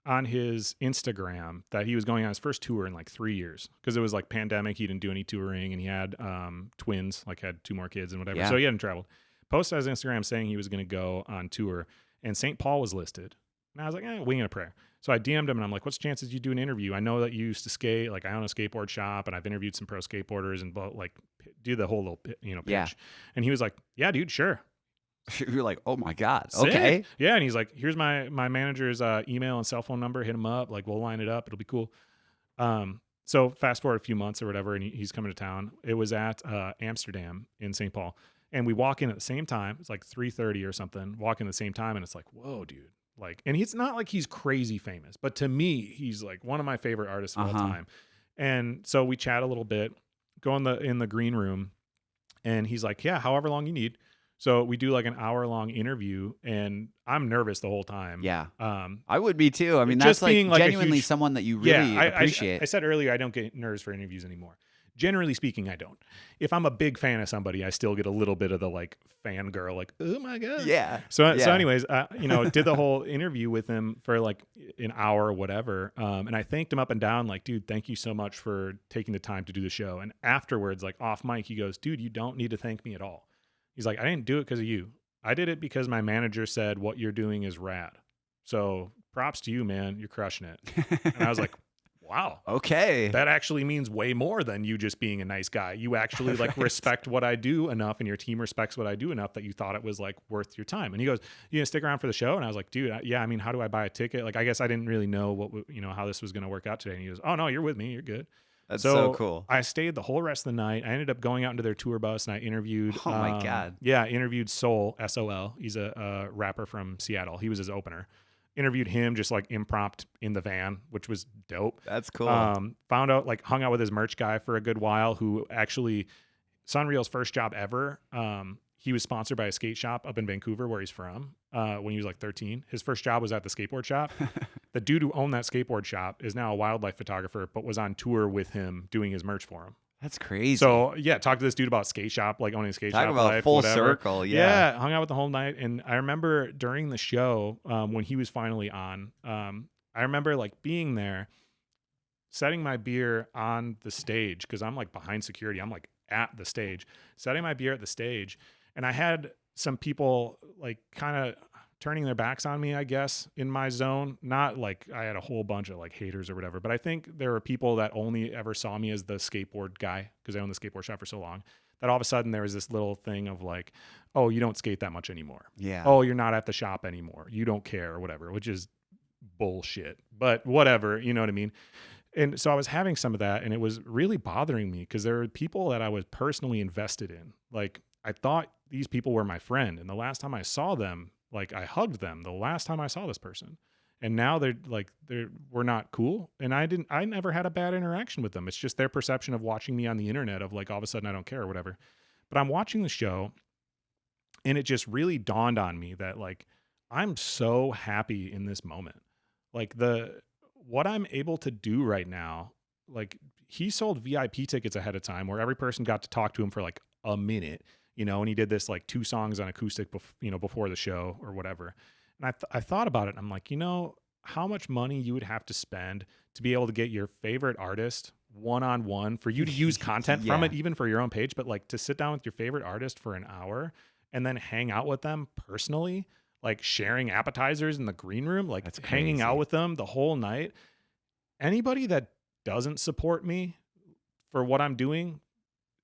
on his Instagram that he was going on his first tour in like 3 years, because it was like pandemic. He didn't do any touring, and he had twins, like had 2 more kids and whatever. Yeah. So he hadn't traveled. Posted on his Instagram saying he was going to go on tour, and St. Paul was listed. And I was like, wing and a prayer. So I DM'd him, and I'm like, what's the chances you do an interview? I know that you used to skate. Like, I own a skateboard shop, and I've interviewed some pro skateboarders and like do the whole little, pitch. Yeah. And he was like, yeah, dude, sure. You're like, oh my God. Sick. Okay. Yeah. And he's like, here's my manager's email and cell phone number. Hit him up. Like, we'll line it up. It'll be cool. So fast forward a few months or whatever, and he's coming to town. It was at Amsterdam in St. Paul. And we walk in at the same time. It's like 3:30 or something. Walk in at the same time, and it's like, whoa, dude. Like, and he's not like he's crazy famous, but to me, he's like one of my favorite artists of all time. And so we chat a little bit, go in the green room, and he's like, yeah, however long you need. So we do like an hour-long interview, and I'm nervous the whole time. Yeah, I would be too. I mean, that's like genuinely someone that you really appreciate. I said earlier, I don't get nerves for interviews anymore. Generally speaking, I don't. If I'm a big fan of somebody, I still get a little bit of the like fangirl, like, oh my God. Yeah. So anyways, did the whole interview with him for like an hour or whatever. And I thanked him up and down, like, dude, thank you so much for taking the time to do the show. And afterwards, like off mic, he goes, dude, you don't need to thank me at all. He's like, I didn't do it because of you. I did it because my manager said what you're doing is rad. So props to you, man. You're crushing it. And I was like, wow. Okay. That actually means way more than you just being a nice guy. You actually like respect what I do enough, and your team respects what I do enough that you thought it was like worth your time. And he goes, you gonna stick around for the show? And I was like, dude, yeah, I mean, how do I buy a ticket? Like, I guess I didn't really know how this was going to work out today. And he goes, oh no, you're with me. You're good. That's so cool. I stayed the whole rest of the night. I ended up going out into their tour bus, and I interviewed. Oh my God. Yeah. Interviewed Soul, SOL. He's a rapper from Seattle. He was his opener. Interviewed him just like impromptu in the van, which was dope. That's cool. Found out, like, hung out with his merch guy for a good while, who actually, Sunreal's first job ever, he was sponsored by a skate shop up in Vancouver, where he's from, when he was like 13. His first job was at the skateboard shop. The dude who owned that skateboard shop is now a wildlife photographer, but was on tour with him doing his merch for him. That's crazy. So yeah, talk to this dude about skate shop, like owning a skate shop. Talk about full circle. Yeah. Hung out with the whole night. And I remember during the show, when he was finally on, I remember like being there, setting my beer on the stage, because I'm like behind security. I'm like at the stage, setting my beer at the stage. And I had some people like kind of turning their backs on me, I guess, in my zone. Not like I had a whole bunch of like haters or whatever, but I think there were people that only ever saw me as the skateboard guy, because I owned the skateboard shop for so long, that all of a sudden there was this little thing of like, oh, you don't skate that much anymore. Yeah. Oh, you're not at the shop anymore. You don't care or whatever, which is bullshit, but whatever, you know what I mean? And so I was having some of that, and it was really bothering me, because there were people that I was personally invested in. Like, I thought these people were my friend, and the last time I saw them, like, I hugged them the last time I saw this person, and now we're not cool. And I never had a bad interaction with them. It's just their perception of watching me on the internet of like, all of a sudden I don't care or whatever. But I'm watching the show, and it just really dawned on me that like, I'm so happy in this moment. Like what I'm able to do right now, like, he sold VIP tickets ahead of time where every person got to talk to him for like a minute. And he did this like 2 songs on acoustic, before the show or whatever. And I thought about it. I'm like, how much money you would have to spend to be able to get your favorite artist one-on-one, for you to use content from it, even for your own page, but like to sit down with your favorite artist for an hour and then hang out with them personally, like sharing appetizers in the green room, like that's hanging out with them the whole night. Anybody that doesn't support me for what I'm doing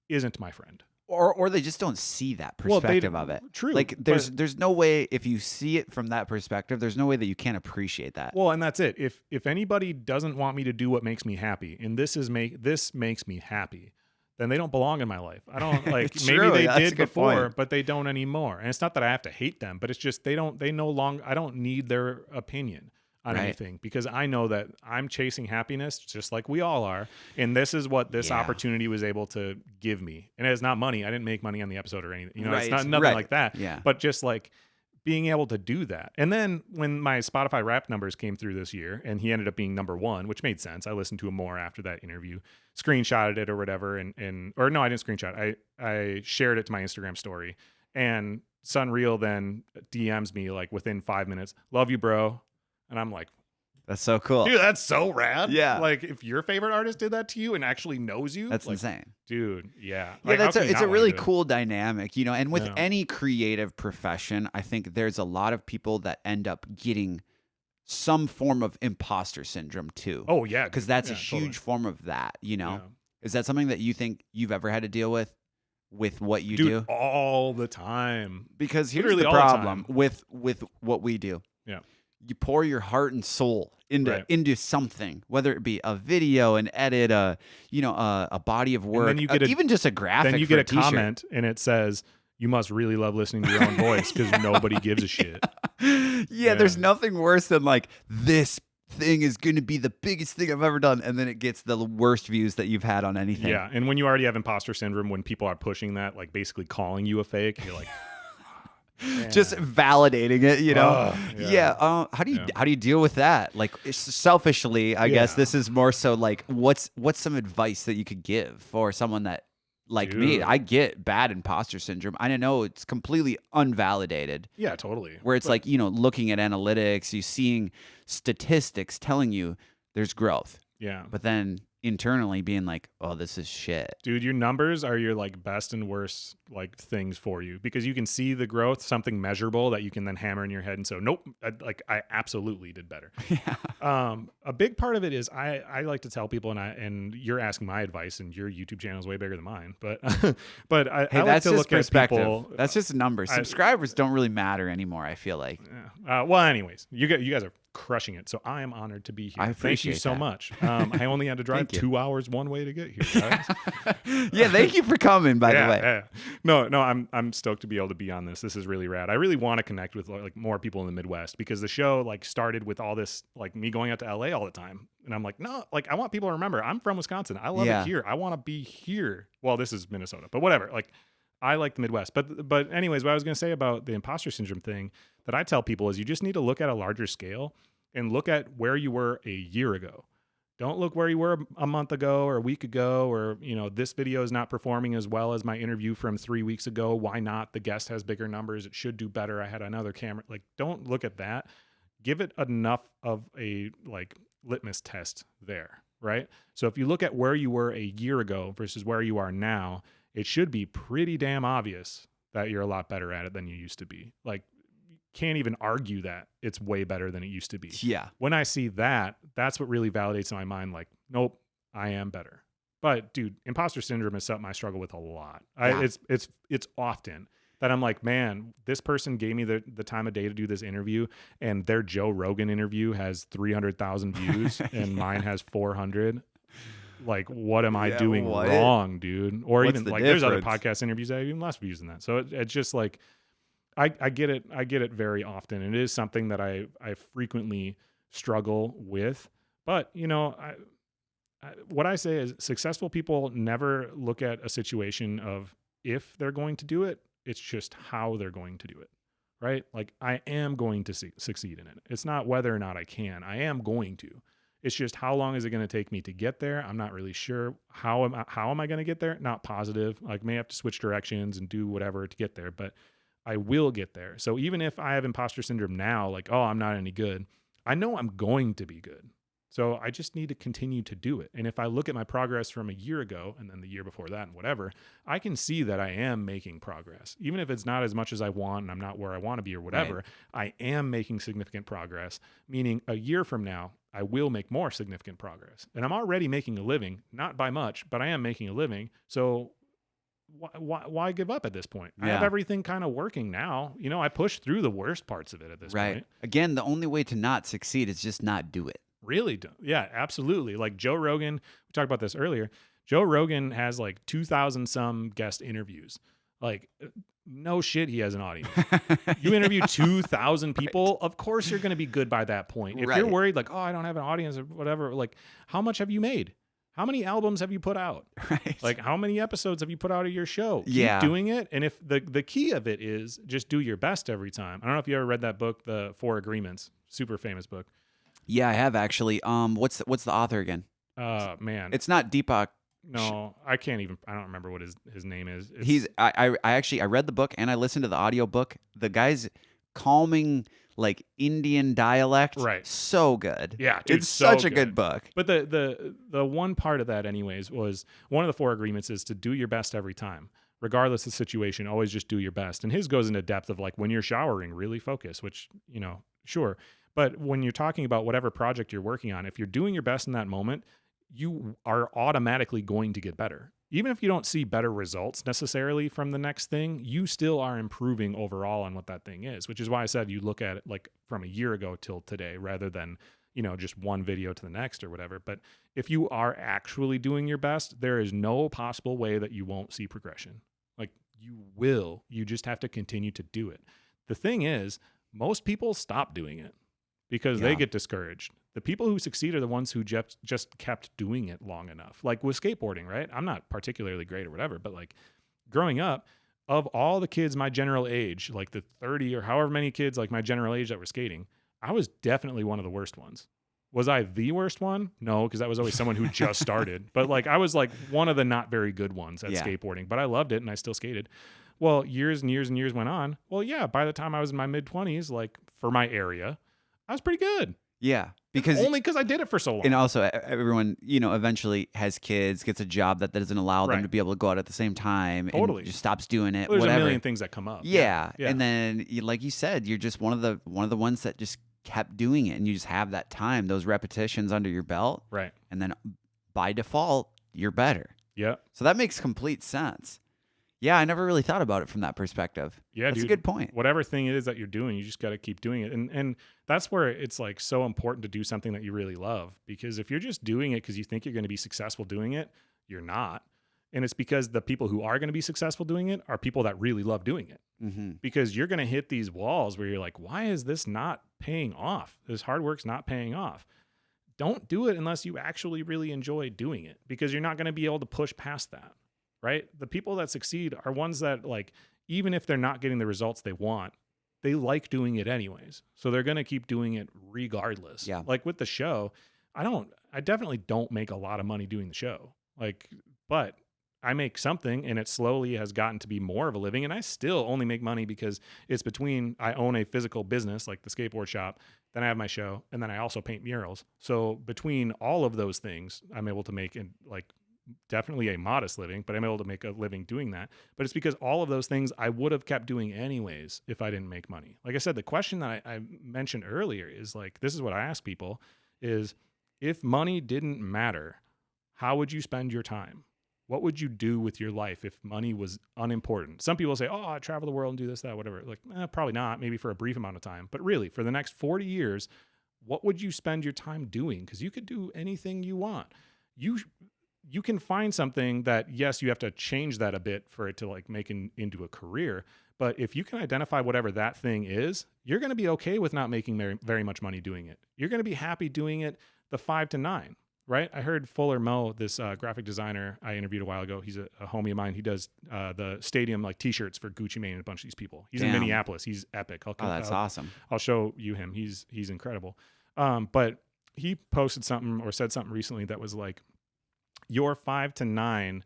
isn't my friend. Or they just don't see that perspective of it. True. Like there's no way, if you see it from that perspective, there's no way that you can't appreciate that. Well, and that's it. If anybody doesn't want me to do what makes me happy, and this makes me happy, then they don't belong in my life. I don't like maybe they did before, but they don't anymore. And it's not that I have to hate them, but it's just they no longer, I don't need their opinion on anything, because I know that I'm chasing happiness just like we all are. And this is what this opportunity was able to give me. And it's not money. I didn't make money on the episode or anything. It's not nothing like that. Yeah. But just like being able to do that. And then when my Spotify Wrapped numbers came through this year and he ended up being number 1, which made sense. I listened to him more after that interview, screenshotted it or whatever. Or no, I didn't screenshot. I shared it to my Instagram story, and Sunreal then DMs me like within 5 minutes, "Love you, bro." And I'm like, that's so cool. Dude, that's so rad. Yeah. Like if your favorite artist did that to you and actually knows you, that's like, insane. Dude, yeah. Yeah, like, it's a really cool dynamic, and with any creative profession, I think there's a lot of people that end up getting some form of imposter syndrome too. Oh yeah. Because that's a huge form of that, Yeah. Is that something that you think you've ever had to deal with what you Dude, do? all the time. Because here's Literally the all the problem time. with what we do. Yeah. You pour your heart and soul into something, whether it be a video, an edit, a body of work, and then you get even just a graphic. Then you for get a t-shirt. comment and it says, "You must really love listening to your own voice because nobody gives a shit." Yeah, there's nothing worse than like, this thing is going to be the biggest thing I've ever done, and then it gets the worst views that you've had on anything. Yeah, and when you already have imposter syndrome, when people are pushing that, like basically calling you a fake, you're like, just validating it, how do you deal with that? Like, selfishly, I guess this is more so like, what's some advice that you could give for someone that, like me, I get bad imposter syndrome. I know it's completely unvalidated. Yeah, totally. Where it's like, looking at analytics, you seeing statistics telling you there's growth. Yeah. But then internally being like, oh, this is shit. Dude, your numbers are your like best and worst like things for you, because you can see the growth, something measurable that you can then hammer in your head and so, nope, I absolutely did better. Yeah. A big part of it is I like to tell people, and you're asking my advice, and your YouTube channel is way bigger than mine, but I like to look at people. That's just numbers. Subscribers don't really matter anymore, I feel like. Well, anyways, you guys are crushing it, so I am honored to be here. I appreciate Thank you so that. much. I only had to drive 2 hours one way to get here, guys. Yeah, thank you for coming, by the way. Yeah. No, I'm stoked to be able to be on this. This is really rad. I really want to connect with like more people in the Midwest, because the show like started with all this, like me going out to LA all the time, and I'm like, no, like I want people to remember I'm from Wisconsin. I love it here. I want to be here. Well, this is Minnesota, but whatever. Like, I like the Midwest. But anyways, what I was going to say about the imposter syndrome thing that I tell people is you just need to look at a larger scale and look at where you were a year ago. Don't look where you were a month ago or a week ago, or, this video is not performing as well as my interview from 3 weeks ago. Why not? The guest has bigger numbers. It should do better. I had another camera. Like, don't look at that. Give it enough of a like litmus test there, right? So if you look at where you were a year ago versus where you are now, it should be pretty damn obvious that you're a lot better at it than you used to be. Like, can't even argue that it's way better than it used to be. Yeah. When I see that, that's what really validates in my mind. Like, nope, I am better. But dude, imposter syndrome is something I struggle with a lot. It's often that I'm like, man, this person gave me the time of day to do this interview, and their Joe Rogan interview has 300,000 views and mine has 400. Like, what am I doing wrong, dude? Or what's even like, difference? there's other podcast interviews that have even less views than that. So it's just like, I get it. I get it very often. And it is something that I frequently struggle with. But, what I say is successful people never look at a situation of if they're going to do it. It's just how they're going to do it, right? Like, I am going to succeed in it. It's not whether or not I can. I am going to. It's just how long is it going to take me to get there? I'm not really sure. How am I going to get there? Not positive. Like, may have to switch directions and do whatever to get there, but I will get there. So even if I have imposter syndrome now, like, oh, I'm not any good, I know I'm going to be good. So I just need to continue to do it. And if I look at my progress from a year ago and then the year before that and whatever, I can see that I am making progress. Even if it's not as much as I want and I'm not where I want to be or whatever, right. I am making significant progress, meaning a year from now, I will make more significant progress. And I'm already making a living, not by much, but I am making a living. So why give up at this point? I have everything kind of working now. I pushed through the worst parts of it at this point. Again, the only way to not succeed is just not do it. Really? Yeah, absolutely. Like Joe Rogan, we talked about this earlier. Joe Rogan has like 2,000 some guest interviews. Like, no shit, he has an audience. You interview 2,000 people, of course you're going to be good by that point. If you're worried like, oh, I don't have an audience or whatever, like, how much have you made? how many albums have you put out? Right. Like, how many episodes have you put out of your show? Yeah. Keep doing it. And if the key of it is just do your best every time. I don't know if you ever read that book, The Four Agreements, super famous book. Yeah, I have actually. What's the author again? Man. It's not Deepak. No, I don't remember what his name is. I read the book and I listened to the audio book. The guy's calming, like Indian dialect. Right. So good. Yeah, dude, it's such a good book. But the one part of that anyways was one of the four agreements is to do your best every time. Regardless of the situation, always just do your best. And his goes into depth of like when you're showering, really focus, which, sure. But when you're talking about whatever project you're working on, if you're doing your best in that moment, you are automatically going to get better. Even if you don't see better results necessarily from the next thing, you still are improving overall on what that thing is, which is why I said you look at it like from a year ago till today rather than, just one video to the next or whatever. But if you are actually doing your best, there is no possible way that you won't see progression. Like you will. You just have to continue to do it. The thing is, most people stop doing it because they get discouraged. The people who succeed are the ones who just kept doing it long enough. Like with skateboarding, right? I'm not particularly great or whatever, but like growing up, of all the kids my general age, like the 30 or however many kids like my general age that were skating, I was definitely one of the worst ones. Was I the worst one? No, because that was always someone who just started. But like I was like one of the not very good ones at skateboarding, but I loved it and I still skated. Well, years and years and years went on. Well, yeah, by the time I was in my mid-20s, like for my area, I was pretty good. Yeah, only because I did it for so long. And also, everyone, eventually has kids, gets a job that doesn't allow them to be able to go out at the same time. Totally, and just stops doing it. Well, there's whatever. a million things that come up. Yeah. And then, like you said, you're just one of the ones that just kept doing it, and you just have that time, those repetitions under your belt, right? And then by default, you're better. Yeah. So that makes complete sense. Yeah, I never really thought about it from that perspective. Yeah, that's a good point. Whatever thing it is that you're doing, you just got to keep doing it. And that's where it's like so important to do something that you really love. Because if you're just doing it because you think you're going to be successful doing it, you're not. And it's because the people who are going to be successful doing it are people that really love doing it. Mm-hmm. Because you're going to hit these walls where you're like, why is this not paying off? This hard work's not paying off. Don't do it unless you actually really enjoy doing it, because you're not going to be able to push past that. Right? The people that succeed are ones that, like, even if they're not getting the results they want, they like doing it anyways. So they're going to keep doing it regardless. Yeah. Like with the show, I definitely don't make a lot of money doing the show. Like, but I make something, and it slowly has gotten to be more of a living. And I still only make money because it's between, I own a physical business like the skateboard shop, then I have my show, and then I also paint murals. So between all of those things, I'm able to make definitely a modest living, but I'm able to make a living doing that. But it's because all of those things I would have kept doing anyways if I didn't make money. Like I said, the question that I mentioned earlier is like, this is what I ask people is, if money didn't matter, how would you spend your time? What would you do with your life if money was unimportant? Some people say, oh, I travel the world and do this, that, whatever. Like, probably not, maybe for a brief amount of time. But really, for the next 40 years, what would you spend your time doing? Because you could do anything you want. You can find something that, yes, you have to change that a bit for it to like make into a career. But if you can identify whatever that thing is, you're going to be okay with not making very, very much money doing it. You're going to be happy doing it the 5 to 9, right? I heard Fuller Mo, this graphic designer I interviewed a while ago. He's a homie of mine. He does the stadium like t-shirts for Gucci Mane and a bunch of these people. He's in Minneapolis. He's epic. That's awesome. I'll show you him. He's incredible. But he posted something or said something recently that was like, your 5 to 9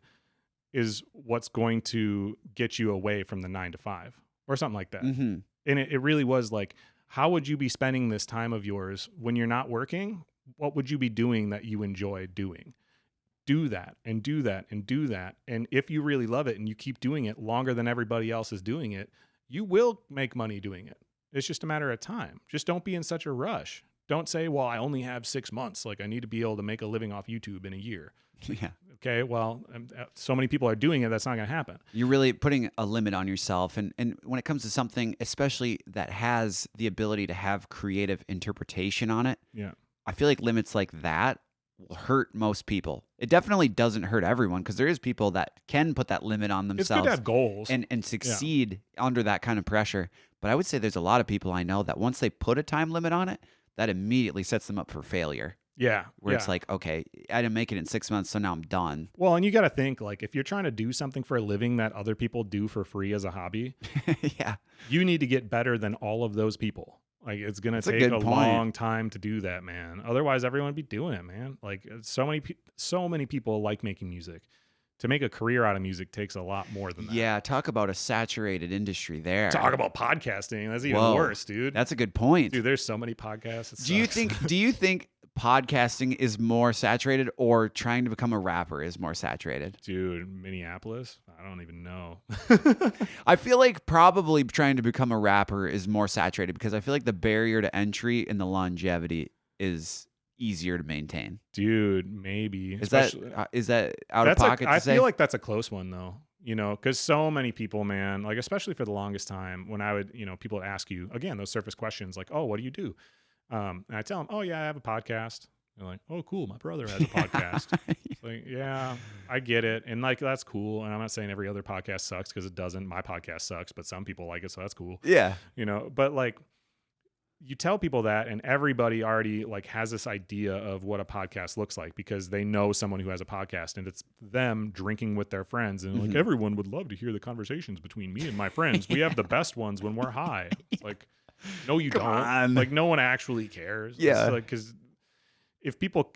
is what's going to get you away from the 9 to 5 or something like that. Mm-hmm. And it really was like, how would you be spending this time of yours when you're not working? What would you be doing that you enjoy doing? Do that and do that and do that. And if you really love it and you keep doing it longer than everybody else is doing it, you will make money doing it. It's just a matter of time. Just don't be in such a rush. Don't say, well, I only have 6 months. Like I need to be able to make a living off YouTube in a year. Yeah. Okay. Well, so many people are doing it. That's not going to happen. You're really putting a limit on yourself. And when it comes to something, especially that has the ability to have creative interpretation on it, I feel like limits like that will hurt most people. It definitely doesn't hurt everyone, because there is people that can put that limit on themselves. It's good to have goals. And succeed under that kind of pressure. But I would say there's a lot of people I know that once they put a time limit on it, that immediately sets them up for failure. Yeah. Where it's like, okay, I didn't make it in 6 months, so now I'm done. Well, and you got to think, like, if you're trying to do something for a living that other people do for free as a hobby, yeah, you need to get better than all of those people. Like, it's going to take a long time to do that, man. Otherwise, everyone would be doing it, man. Like, so many people like making music. To make a career out of music takes a lot more than that. Yeah, talk about a saturated industry there. Talk about podcasting. That's even worse, dude. That's a good point. Dude, there's so many podcasts. Do you think podcasting is more saturated or trying to become a rapper is more saturated? Dude, Minneapolis? I don't even know. I feel like probably trying to become a rapper is more saturated because I feel like the barrier to entry and the longevity is easier to maintain. Dude, maybe. Is that out of pocket to say? I feel like that's a close one though. You know, because so many people, man, like especially for the longest time when I would, you know, people would ask you, again, those surface questions like, oh, what do you do? And I tell them, oh yeah, I have a podcast. They're like, oh cool, my brother has a podcast. It's like, yeah, I get it. And like, that's cool. And I'm not saying every other podcast sucks because it doesn't. My podcast sucks, but some people like it, so that's cool. Yeah. You know, but like, you tell people that and everybody already like has this idea of what a podcast looks like because they know someone who has a podcast and it's them drinking with their friends and like everyone would love to hear the conversations between me and my friends. We have the best ones when we're high. It's like, no, you Come don't. on. Like no one actually cares. Yeah. It's like, cause if people,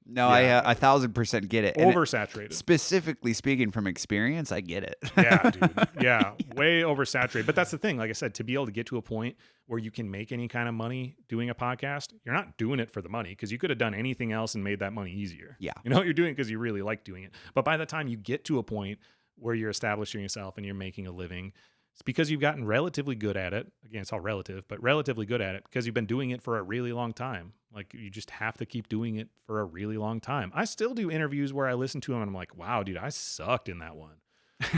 No, yeah. I 1,000% get it. Oversaturated. Specifically speaking from experience, I get it. Yeah, dude. Yeah, way oversaturated. But that's the thing. Like I said, to be able to get to a point where you can make any kind of money doing a podcast, you're not doing it for the money because you could have done anything else and made that money easier. Yeah. You know, you're doing it because you really like doing it. But by the time you get to a point where you're establishing yourself and you're making a living, it's because you've gotten relatively good at it. Again, it's all relative, but relatively good at it because you've been doing it for a really long time. Like you just have to keep doing it for a really long time. I still do interviews where I listen to them and I'm like, wow, dude, I sucked in that one.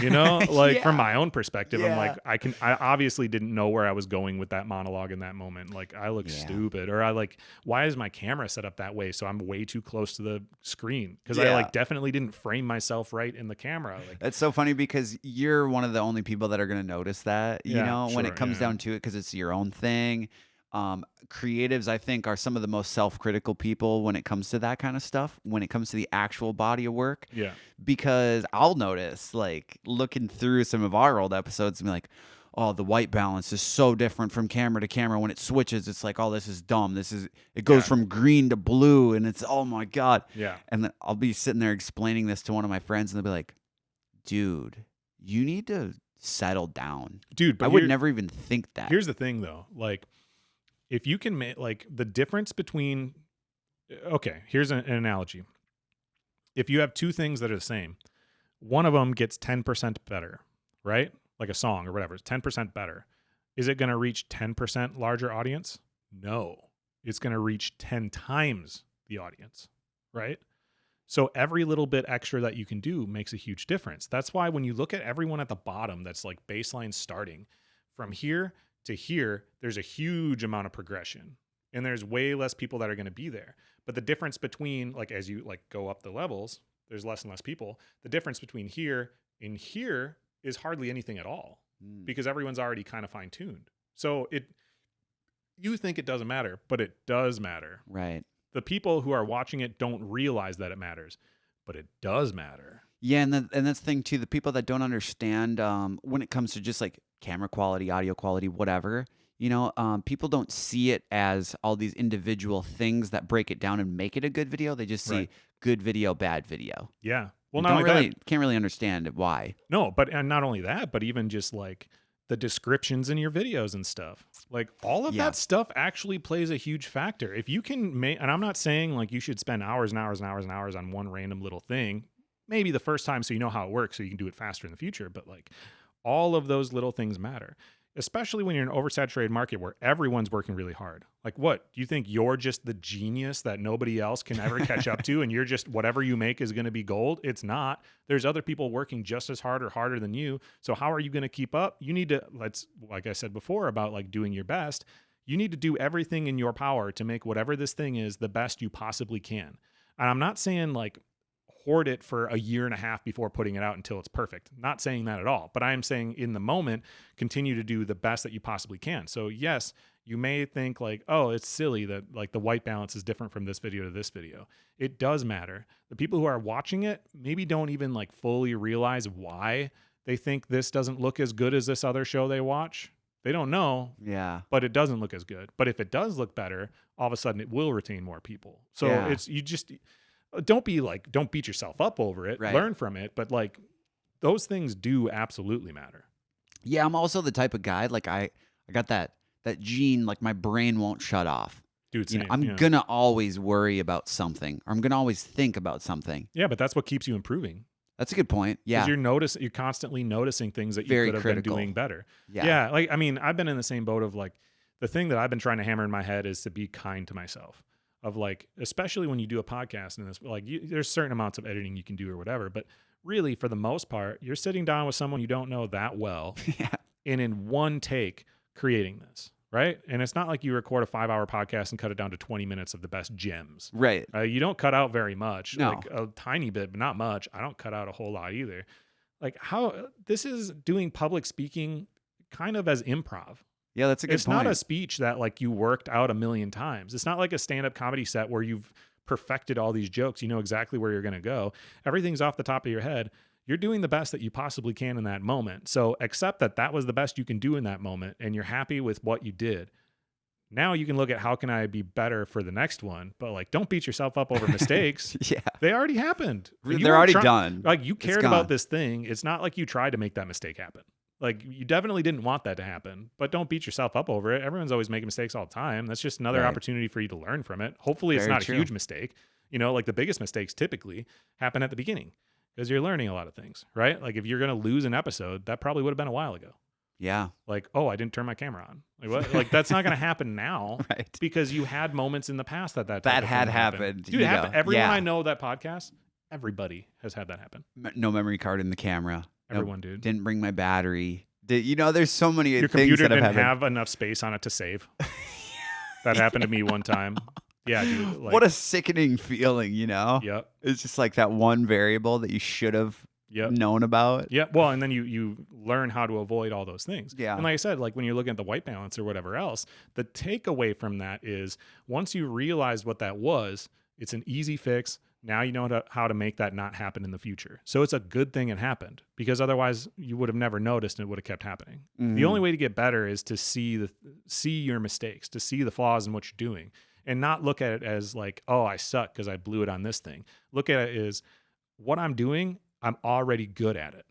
You know, like from my own perspective, I'm like, I obviously didn't know where I was going with that monologue in that moment. Like I look stupid, or I like, why is my camera set up that way? So I'm way too close to the screen because I like definitely didn't frame myself right in the camera. Like that's so funny because you're one of the only people that are going to notice that, you know, when it comes down to it, because it's your own thing. Creatives, I think, are some of the most self-critical people when it comes to that kind of stuff, when it comes to the actual body of work. Yeah. Because I'll notice, like, looking through some of our old episodes and be like, oh, the white balance is so different from camera to camera. When it switches, it's like, oh, this is dumb. It goes from green to blue, and it's, oh my God. Yeah. And then I'll be sitting there explaining this to one of my friends, and they'll be like, dude, you need to settle down. Dude, but I would never even think that. Here's the thing, though. Like, if you can make, like, the difference between, okay, here's an analogy. If you have two things that are the same, one of them gets 10% better, right? Like a song or whatever, it's 10% better. Is it going to reach 10% larger audience? No. It's going to reach 10 times the audience, right? So every little bit extra that you can do makes a huge difference. That's why when you look at everyone at the bottom that's like baseline starting, from here to here, there's a huge amount of progression. And there's way less people that are going to be there. But the difference between, like, as you like go up the levels, there's less and less people. The difference between here and here is hardly anything at all because everyone's already kind of fine-tuned. So you think it doesn't matter, but it does matter. Right. The people who are watching it don't realize that it matters, but it does matter. Yeah, and that's the thing too. The people that don't understand when it comes to just like camera quality, audio quality, whatever, you know, people don't see it as all these individual things that break it down and make it a good video. They just see good video, bad video. Yeah. Well, can't really understand why. No, but and not only that, but even just like the descriptions in your videos and stuff. Like all of that stuff actually plays a huge factor. If you can make, and I'm not saying like you should spend hours and hours and hours and hours on one random little thing, maybe the first time so you know how it works so you can do it faster in the future, but like all of those little things matter, especially when you're in an oversaturated market where everyone's working really hard. Like what? Do you think you're just the genius that nobody else can ever catch up to and you're just whatever you make is going to be gold? It's not. There's other people working just as hard or harder than you. So how are you going to keep up? You need to, like I said before about like doing your best, you need to do everything in your power to make whatever this thing is the best you possibly can. And I'm not saying like hoard it for a year and a half before putting it out until it's perfect. Not saying that at all, but I am saying in the moment, continue to do the best that you possibly can. So yes, you may think like, oh, it's silly that like the white balance is different from this video to this video. It does matter. The people who are watching it maybe don't even like fully realize why they think this doesn't look as good as this other show they watch. They don't know. Yeah. But it doesn't look as good. But if it does look better, all of a sudden it will retain more people. So you just don't beat yourself up over it. Right. Learn from it. But like those things do absolutely matter. Yeah, I'm also the type of guy, like I got that gene, like my brain won't shut off. Dude, I'm gonna always worry about something, or I'm gonna always think about something. Yeah, but that's what keeps you improving. That's a good point. Yeah, because you're constantly noticing things that you could have been doing better. Yeah. Like I mean, I've been in the same boat of like the thing that I've been trying to hammer in my head is to be kind to myself. Of like, especially when you do a podcast and this, like there's certain amounts of editing you can do or whatever, but really for the most part, you're sitting down with someone you don't know that well, and in one take creating this. Right. And it's not like you record a 5-hour podcast and cut it down to 20 minutes of the best gems. Right. You don't cut out very much, no. Like a tiny bit, but not much. I don't cut out a whole lot either. Like how this is doing public speaking kind of as improv. Yeah, that's a good point. It's not a speech that like you worked out a million times. It's not like a stand-up comedy set where you've perfected all these jokes. You know exactly where you're going to go. Everything's off the top of your head. You're doing the best that you possibly can in that moment. So accept that was the best you can do in that moment and you're happy with what you did. Now you can look at how can I be better for the next one, but like don't beat yourself up over mistakes. Yeah. They already happened. They're already done. Like you cared about this thing. It's not like you tried to make that mistake happen. Like you definitely didn't want that to happen, but don't beat yourself up over it. Everyone's always making mistakes all the time. That's just another opportunity for you to learn from it. Hopefully it's not a huge mistake. You know, like the biggest mistakes typically happen at the beginning. Because you're learning a lot of things, right? Like if you're going to lose an episode, that probably would have been a while ago. Yeah. Like, oh, I didn't turn my camera on. Like what? Like that's not going to happen now, right? Because you had moments in the past that had happened. Dude, it happened. Everyone I know that podcast, everybody has had that happen. No memory card in the camera. Everyone, dude. Didn't bring my battery. There's so many Your things computer that didn't have enough space on it to save. That happened to me one time. Yeah, dude. Like, what a sickening feeling, Yep. It's just like that one variable that you should have known about. Yeah. Well, and then you learn how to avoid all those things. Yeah. And like I said, like when you're looking at the white balance or whatever else, the takeaway from that is once you realize what that was, it's an easy fix. Now you know how to make that not happen in the future. So it's a good thing it happened because otherwise you would have never noticed and it would have kept happening. Mm-hmm. The only way to get better is to see your mistakes, to see the flaws in what you're doing. And not look at it as like, oh, I suck because I blew it on this thing. Look at it as what I'm doing, I'm already good at it.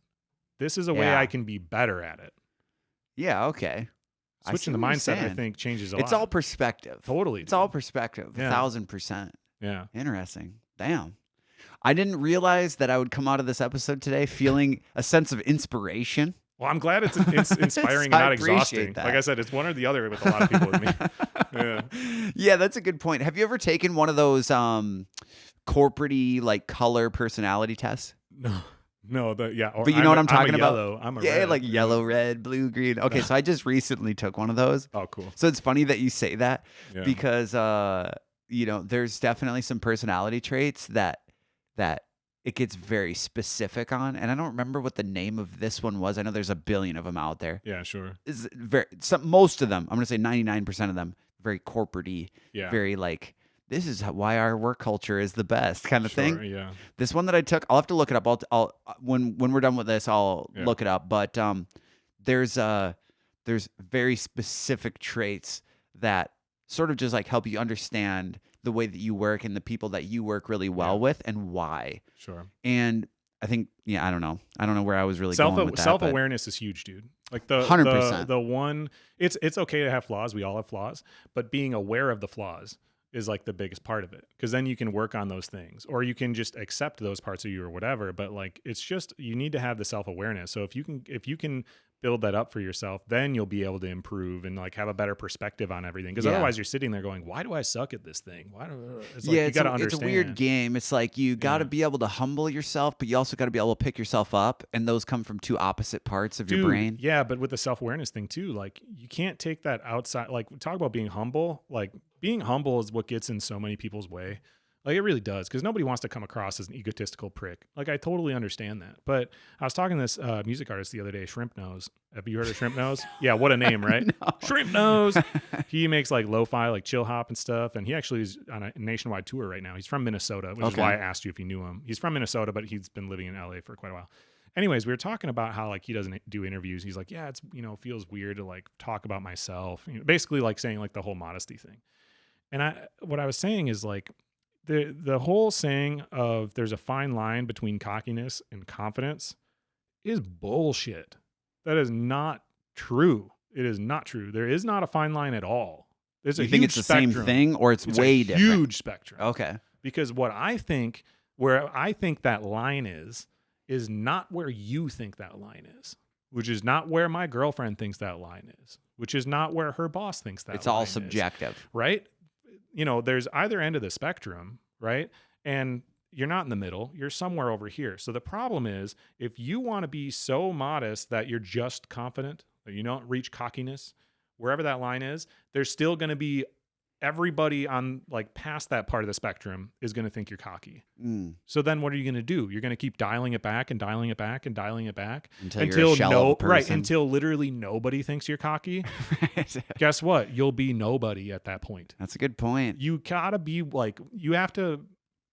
This is a way I can be better at it. Yeah, okay. Switching the mindset, I think, changes a lot. It's all perspective. Totally. It's all perspective, 1,000%. Yeah. Interesting. Damn. I didn't realize that I would come out of this episode today feeling a sense of inspiration. Well, I'm glad it's inspiring and not exhausting. That. Like I said, it's one or the other with a lot of people with me. Yeah, that's a good point. Have you ever taken one of those corporate-y like color personality tests? No, but you know what I'm talking about? Yellow. I'm a red. Like yellow, red, blue, green. Okay, so I just recently took one of those. Oh, cool. So it's funny that you say that because there's definitely some personality traits that it gets very specific on, and I don't remember what the name of this one was. I know there's a billion of them out there. Yeah, sure. Most of them, I'm going to say 99% of them, very corporate-y, very like, this is why our work culture is the best kind of thing. Yeah. This one that I took, I'll have to look it up. I'll when we're done with this, I'll look it up. But there's very specific traits that sort of just like help you understand the way that you work and the people that you work really well with and why. Sure. And I think, I don't know where I was really going with that. Self-awareness is huge, dude. Like 100%. The one, it's okay to have flaws. We all have flaws, but being aware of the flaws is like the biggest part of it. Cause then you can work on those things or you can just accept those parts of you or whatever. But like, it's just, you need to have the self-awareness. So if you can build that up for yourself, then you'll be able to improve and like have a better perspective on everything. Because otherwise you're sitting there going, why do I suck at this thing? It's like, you got to understand. It's a weird game. It's like you got to be able to humble yourself, but you also got to be able to pick yourself up. And those come from two opposite parts of your brain. Yeah. But with the self-awareness thing too, like you can't take that outside. Like talk about being humble. Like being humble is what gets in so many people's way. Like, it really does, because nobody wants to come across as an egotistical prick. Like, I totally understand that. But I was talking to this music artist the other day, Shrimp Nose. Have you heard of Shrimp Nose? Yeah, what a name, right? No. Shrimp Nose. He makes like lo-fi, like chill hop and stuff. And he actually is on a nationwide tour right now. He's from Minnesota, which is why I asked you if you knew him. He's from Minnesota, but he's been living in LA for quite a while. Anyways, we were talking about how like he doesn't do interviews. He's like, yeah, it's, feels weird to like talk about myself. Basically like saying like the whole modesty thing. And what I was saying is like, the whole saying of there's a fine line between cockiness and confidence is bullshit. That is not true. It is not true. There is not a fine line at all. There's you think it's the same thing, or it's way different? Huge spectrum. Okay. Because where I think that line is not where you think that line is, which is not where my girlfriend thinks that line is, which is not where her boss thinks that line is. It's all subjective. Right? There's either end of the spectrum, right? And you're not in the middle. You're somewhere over here. So the problem is, if you want to be so modest that you're just confident, that you don't reach cockiness, wherever that line is, there's still going to be everybody on like past that part of the spectrum is going to think you're cocky. So then what are you going to do? You're going to keep dialing it back and dialing it back and dialing it back until you're a shell of a person. Until literally nobody thinks you're cocky. Guess what? You'll be nobody at that point. That's a good point. You gotta be like, you have to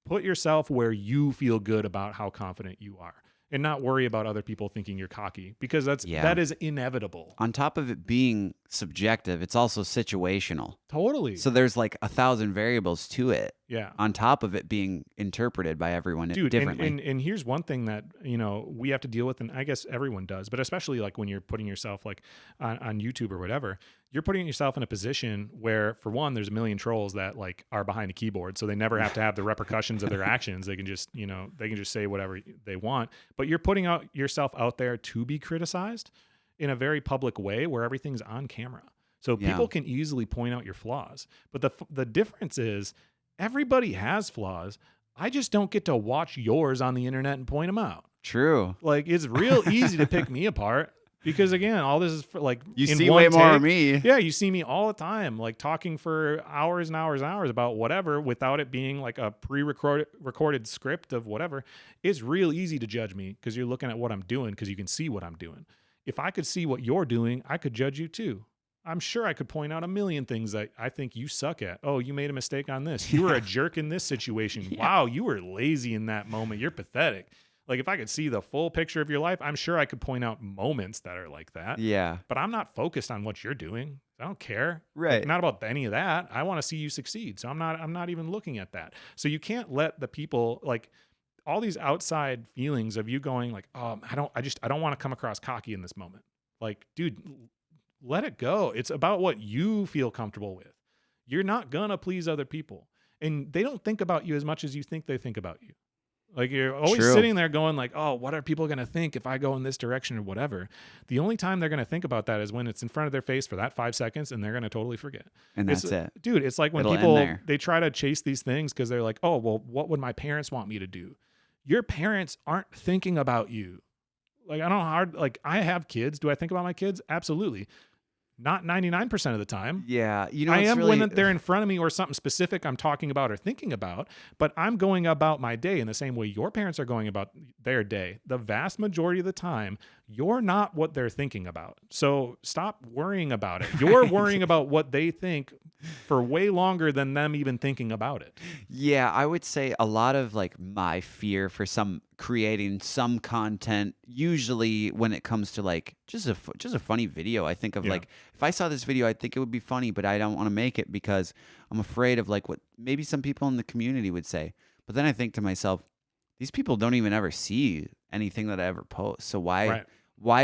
put yourself where you feel good about how confident you are. And not worry about other people thinking you're cocky, because that is inevitable. On top of it being subjective, it's also situational. Totally. So there's like 1,000 variables to it. Yeah. On top of it being interpreted by everyone differently. And here's one thing that, we have to deal with, and I guess everyone does, but especially like when you're putting yourself like on YouTube or whatever, you're putting yourself in a position where, for one, there's a million trolls that like are behind a keyboard, so they never have to have the repercussions of their actions. They can just, say whatever they want. But you're putting yourself out there to be criticized in a very public way where everything's on camera. So people can easily point out your flaws. But the difference is, everybody has flaws. I just don't get to watch yours on the internet and point them out. True. Like, it's real easy to pick me apart, because again, all this is for like, you see way more of me. Yeah, you see me all the time, like talking for hours and hours and hours about whatever without it being like a recorded script of whatever. It's real easy to judge me because you're looking at what I'm doing, because you can see what I'm doing. If I could see what you're doing, I could judge you too. I'm sure I could point out a million things that I think you suck at. Oh, you made a mistake on this. You were a jerk in this situation. Yeah. Wow, you were lazy in that moment. You're pathetic. Like, if I could see the full picture of your life, I'm sure I could point out moments that are like that. Yeah. But I'm not focused on what you're doing. I don't care. Right. Like, not about any of that. I want to see you succeed. So I'm not even looking at that. So you can't let the people, like, all these outside feelings of you going like, oh, I don't want to come across cocky in this moment. Like, dude, let it go. It's about what you feel comfortable with. You're not gonna please other people, and they don't think about you as much as you think they think about you. Like, you're always sitting there going like, oh, what are people going to think if I go in this direction or whatever? The only time they're going to think about that is when it's in front of their face for that 5 seconds, and they're going to totally forget. And that's it. Dude, it's like when people, they try to chase these things because they're like, oh, well, what would my parents want me to do? Your parents aren't thinking about you. Like, I don't know how, like, I have kids. Do I think about my kids? Absolutely. Not 99% of the time. Yeah. I am really, when they're in front of me or something specific I'm talking about or thinking about, but I'm going about my day in the same way your parents are going about their day. The vast majority of the time, you're not what they're thinking about. So stop worrying about it. You're worrying about what they think for way longer than them even thinking about it. Yeah, I would say a lot of like my fear for creating some content, usually when it comes to like just a funny video, I think of like, if I saw this video, I think it would be funny, but I don't want to make it because I'm afraid of like what maybe some people in the community would say. But then I think to myself, these people don't even ever see anything that I ever post. So why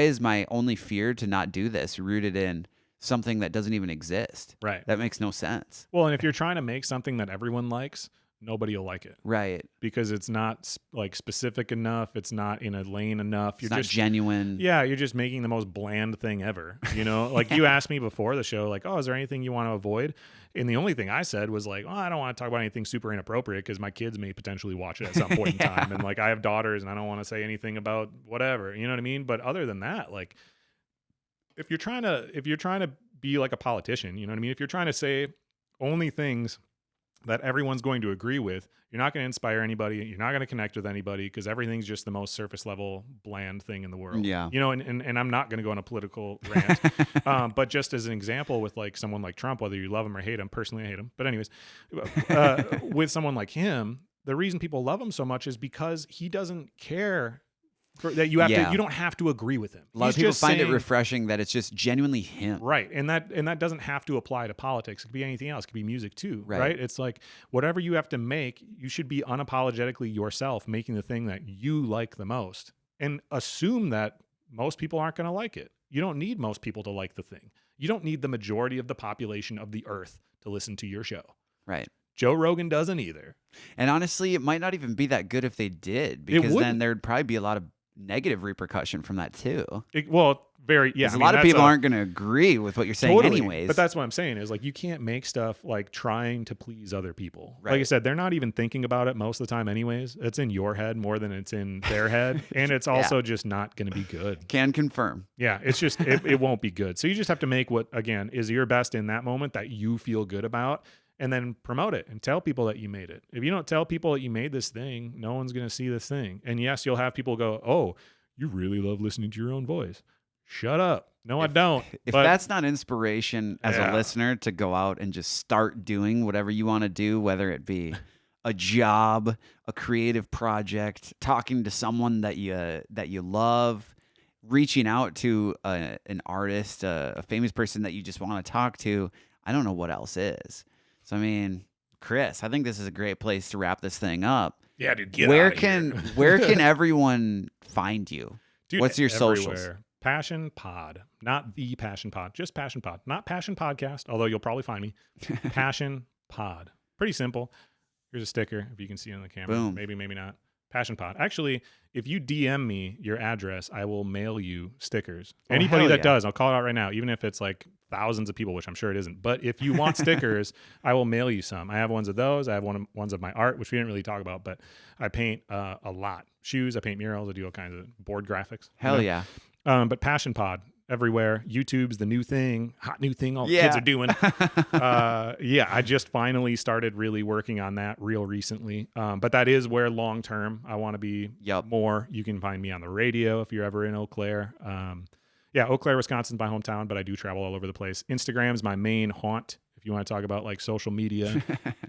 is my only fear to not do this rooted in something that doesn't even exist? Right. That makes no sense. Well, and if you're trying to make something that everyone likes, nobody will like it. Right. Because it's not like specific enough. It's not in a lane enough. It's not genuine. Yeah. You're just making the most bland thing ever. You know, like you asked me before the show, like, oh, is there anything you want to avoid? And the only thing I said was like, oh, I don't want to talk about anything super inappropriate because my kids may potentially watch it at some point in time. And like, I have daughters and I don't want to say anything about whatever, you know what I mean? But other than that, like, if you're trying to be like a politician, you know what I mean? If you're trying to say only things that everyone's going to agree with, you're not going to inspire anybody. You're not going to connect with anybody because everything's just the most surface level, bland thing in the world. Yeah. You know, and I'm not going to go on a political rant, but just as an example with like someone like Trump, whether you love him or hate him, personally I hate him. But anyways, with someone like him, the reason people love him so much is because he doesn't care that you have to, you don't have to agree with him. A lot of people find it refreshing that it's just genuinely him. Right. And that doesn't have to apply to politics. It could be anything else. It could be music too. Right. It's like whatever you have to make, you should be unapologetically yourself, making the thing that you like the most, and assume that most people aren't going to like it. You don't need most people to like the thing. You don't need the majority of the population of the earth to listen to your show. Right. Joe Rogan doesn't either. And honestly, it might not even be that good if they did, because then there'd probably be a lot of negative repercussion from that too. A lot of people aren't going to agree with what you're saying anyways. But that's what I'm saying is like, you can't make stuff like trying to please other people. Right. Like I said, they're not even thinking about it most of the time anyways. It's in your head more than it's in their head. And it's also just not going to be good. Can confirm. Yeah. It's just, it won't be good. So you just have to make what, again, is your best in that moment that you feel good about, and then promote it and tell people that you made it. If you don't tell people that you made this thing, no one's going to see this thing. And yes, you'll have people go, oh, you really love listening to your own voice. Shut up. No, I don't. If that's not inspiration as a listener to go out and just start doing whatever you want to do, whether it be a job, a creative project, talking to someone that you love, reaching out to an artist, a famous person that you just want to talk to, I don't know what else is. So, I mean, Chris, I think this is a great place to wrap this thing up. Yeah, dude, where can everyone find you? Dude, what's your everywhere. socials? Passion Pod, not the Passion Pod, just Passion Pod, not Passion Podcast, although you'll probably find me. Passion Pod. Pretty simple. Here's a sticker if you can see it on the camera. Boom. Maybe not. Passion Pod. Actually, if you DM me your address, I will mail you stickers. Anybody that does, I'll call it out right now, even if it's like thousands of people, which I'm sure it isn't. But if you want stickers, I will mail you some. I have ones of those. I have ones of my art, which we didn't really talk about, but I paint a lot. Shoes, I paint murals, I do all kinds of board graphics. Hell yeah. But Passion Pod everywhere. YouTube's the new thing, hot new thing all the kids are doing. I just finally started really working on that real recently. But that is where long term I want to be more. You can find me on the radio if you're ever in Eau Claire. Eau Claire, Wisconsin's my hometown, but I do travel all over the place. Instagram's my main haunt. If you want to talk about like social media,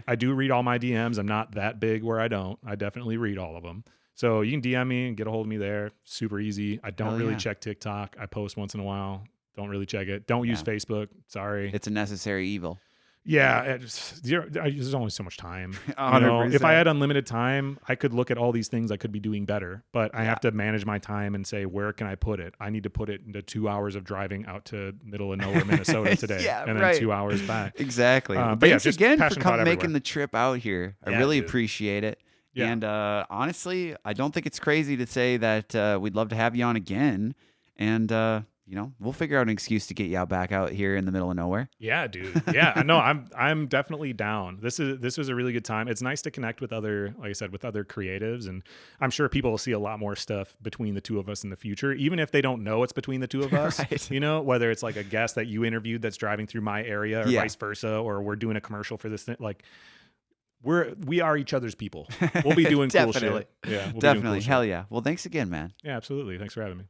I do read all my DMs. I'm not that big where I don't. I definitely read all of them. So you can DM me and get a hold of me there. Super easy. I don't really check TikTok. I post once in a while. Don't really check it. Don't use Facebook. Sorry. It's a necessary evil. Yeah. There's only so much time. You know, if I had unlimited time, I could look at all these things I could be doing better. But I have to manage my time and say, where can I put it? I need to put it into 2 hours of driving out to middle of nowhere, Minnesota today. And then 2 hours back. Exactly. Thanks again for making the trip out here. I really appreciate it. Yeah. And honestly, I don't think it's crazy to say that we'd love to have you on again. And, we'll figure out an excuse to get you back out here in the middle of nowhere. Yeah, dude. Yeah, no, I'm definitely down. This was a really good time. It's nice to connect with other, like I said, with other creatives. And I'm sure people will see a lot more stuff between the two of us in the future, even if they don't know it's between the two of us, right. Whether it's like a guest that you interviewed that's driving through my area or vice versa, or we're doing a commercial for this thing. Like, we are each other's people. We'll be doing cool shit. Yeah, definitely. Hell yeah. Well, thanks again, man. Yeah, absolutely. Thanks for having me.